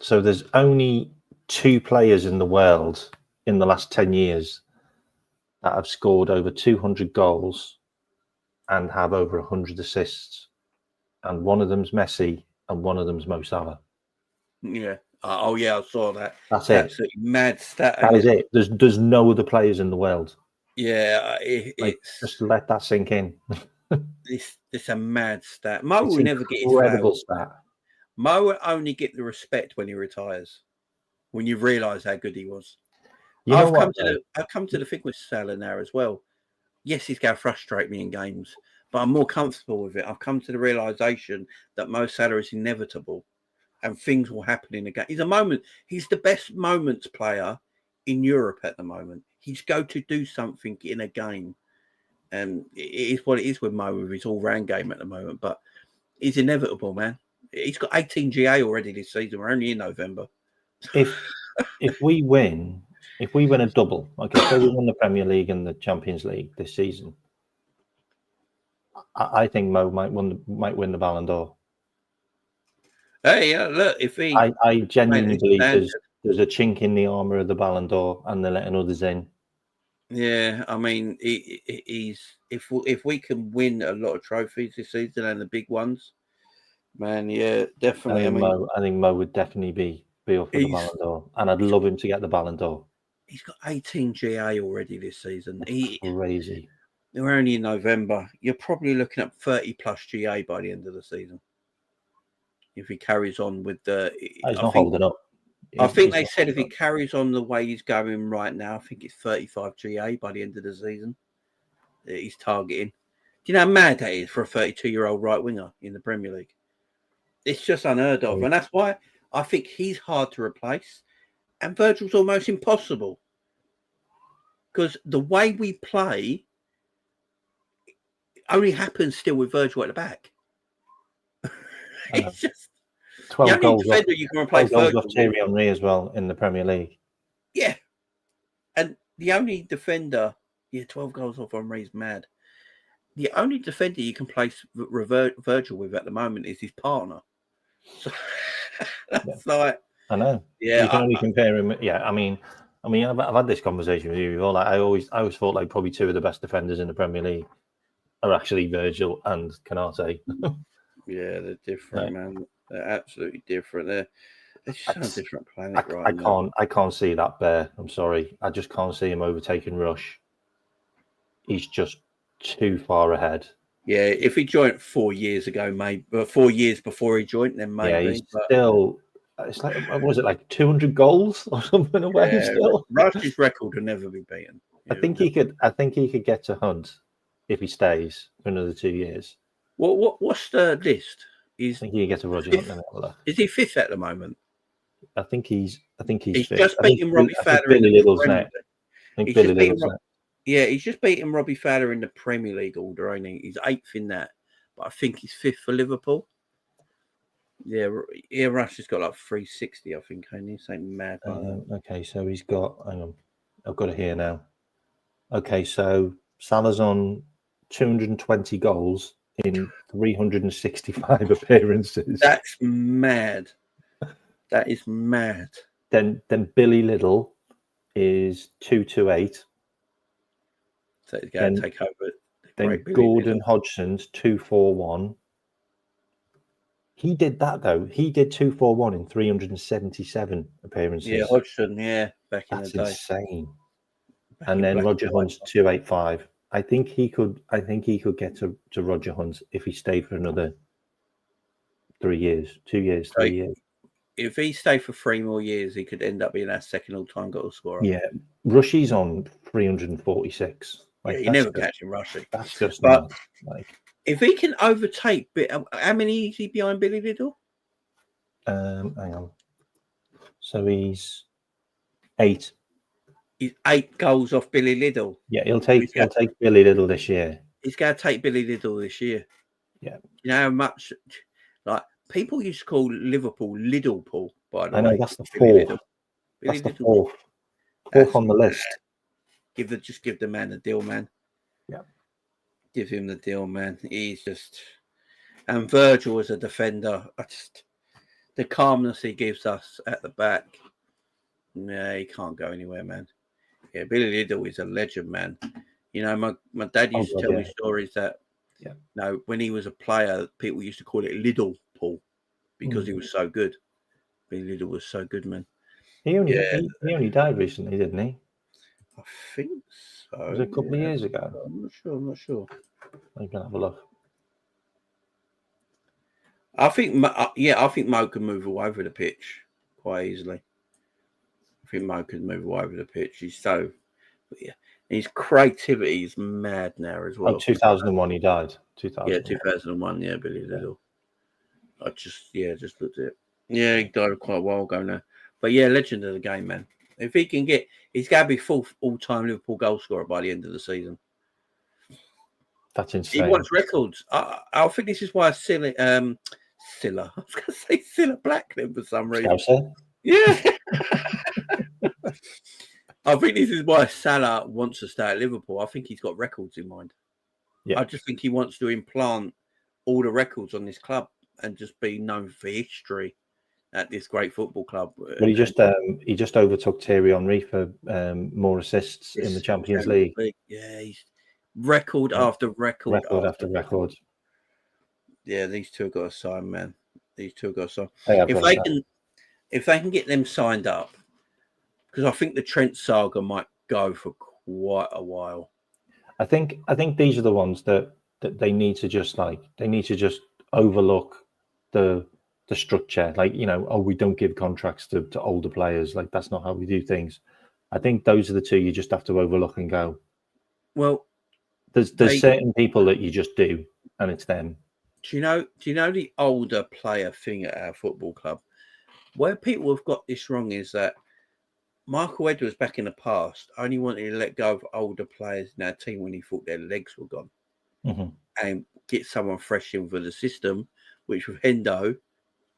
So there's only 2 players in the world in the last 10 years that have scored over 200 goals and have over 100 assists. And one of them's Messi and one of them's Mo Salah. Yeah. I saw that. That's it. Absolutely mad stat. That is it. There's no other players in the world. Yeah, Like, just let that sink in. it's a mad stat. Mo It's will never get his incredible flowers. stat. Mo will only get the respect when he retires. When you realise how good he was. You know what? I've come to the thing with Salah now as well. Yes, he's going to frustrate me in games, but I'm more comfortable with it. I've come to the realisation that Mo Salah is inevitable, and things will happen in a game. He's the best moments player in Europe at the moment. He's going to do something in a game. And it is what it is with Mo with his all-round game at the moment. But he's inevitable, man. He's got 18 GA already this season. We're only in November. If we win a double, okay, say we win the Premier League and the Champions League this season, I think Mo might win the Ballon d'Or. Hey, look, if he, I genuinely believe there's a chink in the armour of the Ballon d'Or, and they're letting others in. Yeah, I mean, he's if we can win a lot of trophies this season and the big ones, man, yeah, definitely. I think Mo would definitely be up for the Ballon d'Or, and I'd love him to get the Ballon d'Or. He's got 18 GA already this season. Crazy. We're only in November. You're probably looking at 30 plus GA by the end of the season if he carries on with the. He's not holding up. I think they said if he carries on the way he's going right now, I think it's 35 GA by the end of the season that he's targeting. Do you know how mad that is for a 32-year-old right winger in the Premier League? It's just unheard of. And that's why I think he's hard to replace. And Virgil's almost impossible. Because the way we play only happens still with Virgil at the back. It's just 12 goals defender you can replace Virgil off Thierry Henry as well in the Premier League. Yeah. And the only defender, 12 goals off Henry is mad. The only defender you can place Virgil with at the moment is his partner. So that's like, I know. Yeah, you can only compare him. Yeah, I mean, I've had this conversation with you before. Like, I always thought like probably two of the best defenders in the Premier League are actually Virgil and Konate. Yeah, they're different, man. They're absolutely different. They're just on a different planet right now. I can't see that Bear. I'm sorry. I just can't see him overtaking Rush. He's just too far ahead. Yeah, if he joined 4 years ago, maybe 4 years before he joined, then maybe. Yeah, he's still. It's like, what was it, like 200 goals or something away? Yeah, still, Rush's record will never be beaten. I think he could get to Hunt if he stays for another 2 years. What's the list? I think he can get to Roger Hunt. Is he fifth at the moment? I think he's He's fifth. just beating Robbie Fowler. Billy Little's next. I think Billy Little's next. Yeah, he's just beating Robbie Fowler in the Premier League order, ain't he? He's 8th in that, but I think he's 5th for Liverpool. Yeah, Rush has got like 360, I think, ain't he? Something mad. Okay, so he's got. Hang on, I've got it here now. Okay, so Salah's on 220 goals in 365 appearances. That's mad. That is mad. Then Billy Little is 228. So he's going to take over. Then Gordon Hodgson's 241. He did that though. He did 241 in 377 appearances. Yeah, Hodgson. Yeah, back in the day. That's insane. And then Roger Hunt's 285. I think he could get to Roger Hunt if he stayed for another 3 years, 2 years, 3 years. If he stayed for 3 more years, he could end up being our second all-time goal scorer. Yeah, Rushy's on 346. Like, you never catch him Rushy. That's just but if he can overtake, how many is he behind Billy Little? Hang on. So he's 8. He's 8 goals off Billy Little. Yeah, he'll take Billy Little this year. He's going to take Billy Little this year. Yeah. You know how much, like, people used to call Liverpool Liddlepool, by the way. I know, that's the 4th. That's the 4th. 4th on the list. Just give the man the deal, man. Yeah. Give him the deal, man. He's just, and Virgil as a defender, the calmness he gives us at the back. Yeah, he can't go anywhere, man. Yeah, Billy Liddle is a legend, man. You know, my dad used to tell me stories that, when he was a player, people used to call it Liddlepool because he was so good. Billy Liddle was so good, man. He only died recently, didn't he? I think so. Was it a couple of years ago? I'm not sure. I'm gonna have a look. I think Mo can move all over the pitch quite easily. I think Mo can move all over the pitch. He's so, his creativity is mad now as well. 2001 he died. 2000. Yeah, 2001. Yeah, Billy Little. I just looked at it. Yeah, he died quite a while ago now. But yeah, legend of the game, man. If he can get, he's got to be fourth all-time Liverpool goal scorer by the end of the season. That's insane. He wants records. I think this is why Silla. I was going to say Cilla Black then for some reason. Yeah. I think this is why Salah wants to stay at Liverpool. I think he's got records in mind. Yeah. I just think he wants to implant all the records on this club and just be known for history at this great football club. But he just overtook Thierry Henry for more assists in the Champions League. Yeah, he's record after record. After record. Yeah, these two have got to sign, man. These two have got to sign. If they can get them signed up, because I think the Trent saga might go for quite a while. I think these are the ones that they need to just overlook the structure. Like, you know, we don't give contracts to older players. Like, that's not how we do things. I think those are the two you just have to overlook and go, well, there's certain people that you just do, and it's them. Do you know the older player thing at our football club? Where people have got this wrong is that Michael Edwards back in the past only wanted to let go of older players in our team when he thought their legs were gone, and get someone fresh in for the system. Which with Hendo,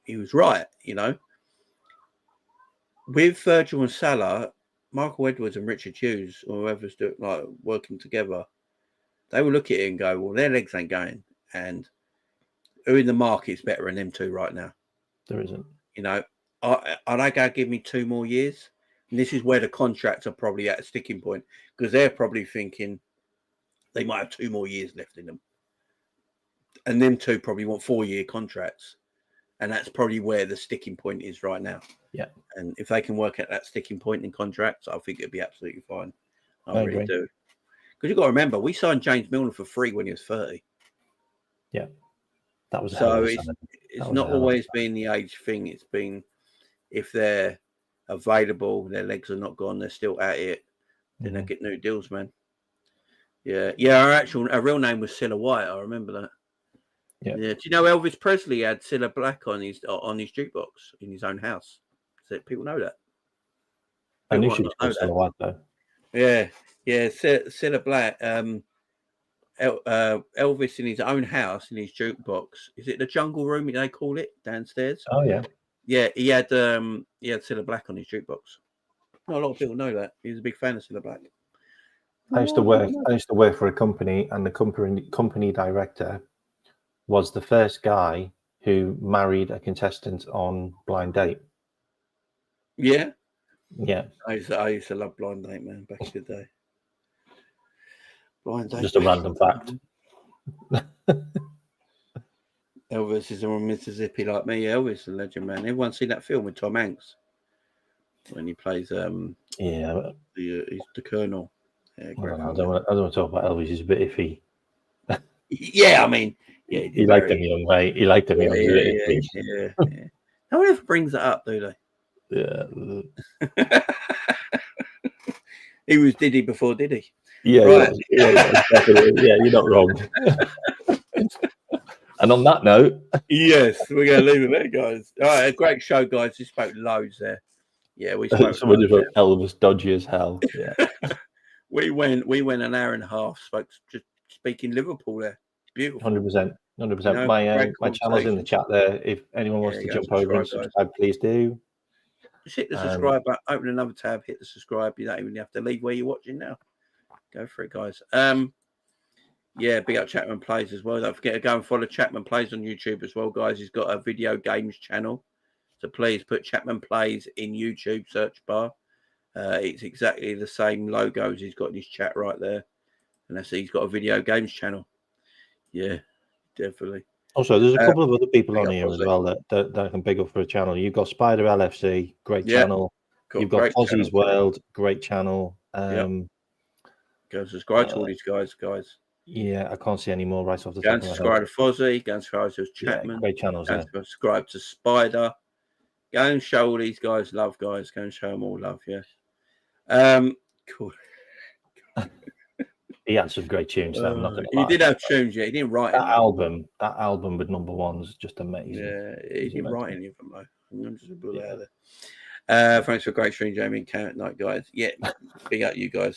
he was right, you know. With Virgil and Salah, Michael Edwards and Richard Hughes, or whoever's working together, they will look at it and go, well, their legs ain't going, and who in the market's better than them two right now? There isn't. You know, are they going to give me 2 more years? And this is where the contracts are probably at a sticking point, because they're probably thinking they might have 2 more years left in them. And them two probably want 4-year contracts. And that's probably where the sticking point is right now. Yeah. And if they can work at that sticking point in contracts, I think it'd be absolutely fine. I really agree. do. Because you've got to remember, we signed James Milner for free when he was 30. Yeah. That was so it's not always been the age thing. It's been if they're available, their legs are not gone, they're still at it, then they get new deals, man. Yeah. Yeah, our real name was Cilla White, I remember that. Yeah. Do you know Elvis Presley had Cilla Black on his jukebox in his own house? So people know that. I knew she was called Cilla White though. Yeah. Cilla Black. Elvis in his own house in his jukebox. Is it the Jungle Room they call it downstairs? Oh yeah. Yeah, he had Cilla Black on his jukebox. Not a lot of people know that. He was a big fan of Cilla Black. I used to work for a company, and the company director was the first guy who married a contestant on Blind Date. Yeah. Yeah. I used to love Blind Date, man, back in the day. Blind Date. Just a random fact. Elvis is from Mississippi like me. Elvis is a legend, man. Everyone seen that film with Tom Hanks when he plays the Colonel. Yeah, I don't want to talk about Elvis. He's a bit iffy. Yeah, I mean, yeah, he liked him young, mate. He liked him young. Yeah. No one ever brings that up, do they? Yeah. He was Diddy before Diddy. Yeah, right. Yeah, you're not wrong. And on that note, yes, we're going to leave it there, guys. All right, a great show, guys. We spoke loads there. Yeah, we spoke. Someone just wrote Elvis dodgy as hell. Yeah. we went an hour and a half. Just speaking Liverpool there. Beautiful. 100%. My channel's in the chat there. If anyone wants to jump over and subscribe, please do. Just hit the subscribe button. Open another tab. Hit the subscribe. You don't even have to leave where you're watching now. Go for it, guys. Yeah, big up Chapman Plays as well. Don't forget to go and follow Chapman Plays on YouTube as well, guys. He's got a video games channel. So please put Chapman Plays in YouTube search bar. It's exactly the same logos he's got in his chat right there. And that's he's got a video games channel. Yeah, definitely. Also, there's a couple of other people on here as well that I can big up for a channel. You've got Spider LFC, great channel. Cool. You've got Ozzy's World, great channel. Go and subscribe to all these guys. Yeah, I can't see any more right off the Go top and of my head. subscribe to Fozzie. Go and subscribe to Chapman. Great channels Go and subscribe to Spider. Go and show all these guys love, guys. Go and show them all love. Yeah. Cool. He had some great tunes. Though, I'm not gonna lie. He did have tunes. Yeah, he didn't write that album. That album with number one's just amazing. Yeah, he didn't write any of them though. I'm just a bullet out Yeah. there. Thanks for a great stream, Jamie and Cat Night, guys. Yeah, big up you guys.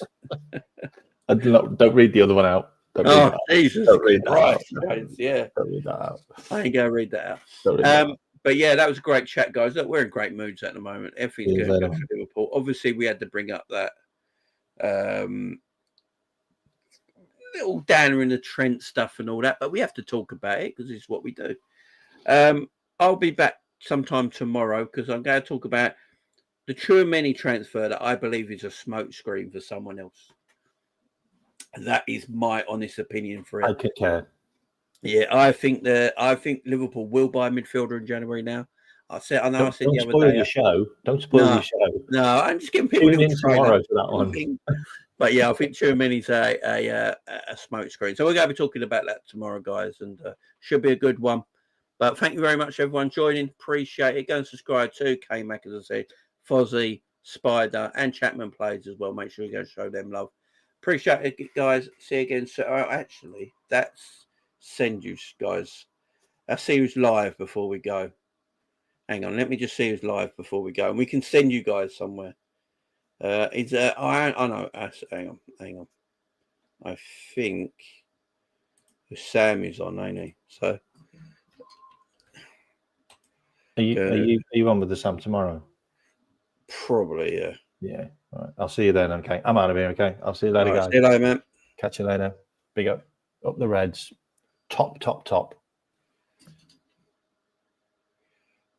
Don't read the other one out. Oh, Jesus Christ. Yeah. Don't read that out. I ain't going to read that out. But yeah, that was a great chat, guys. Look, we're in great moods at the moment. Everything's going good for Liverpool. Obviously, we had to bring up that little downer in the Trent stuff and all that, but we have to talk about it because it's what we do. I'll be back sometime tomorrow because I'm going to talk about the Tchouaméni transfer that I believe is a smokescreen for someone else. That is my honest opinion for it. I could care. Yeah, I think Liverpool will buy a midfielder in January now. I said the other day. Your show. Don't spoil your show. No, I'm just giving people in tomorrow for that one. But yeah, I think Tchouaméni's a smoke screen. So we're going to be talking about that tomorrow, guys, and should be a good one. But thank you very much, everyone, joining. Appreciate it. Go and subscribe to K-Mac, as I said, Fozzie, Spider, and Chapman Plays as well. Make sure you go show them love. Appreciate it, guys. See you again. So, actually, that's send you guys. I'll see who's live before we go. Hang on, let me just see who's live before we go, and we can send you guys somewhere. I know. Hang on. I think Sam is on, ain't he? So, are you on with the Sam tomorrow? Probably, yeah. Yeah. All right. I'll see you then. Okay. I'm out of here. Okay. I'll see you later, guys. See you later, man. Catch you later. Big up the Reds. Top.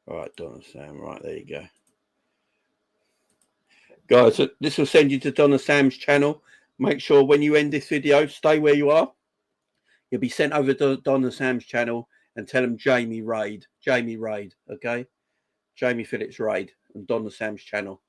All right, Donna Sam. Right, there you go. Guys, so this will send you to Donna Sam's channel. Make sure when you end this video, stay where you are. You'll be sent over to Donna Sam's channel and tell them Jamie Raid, okay? Jamie Phillips Raid on Donna Sam's channel.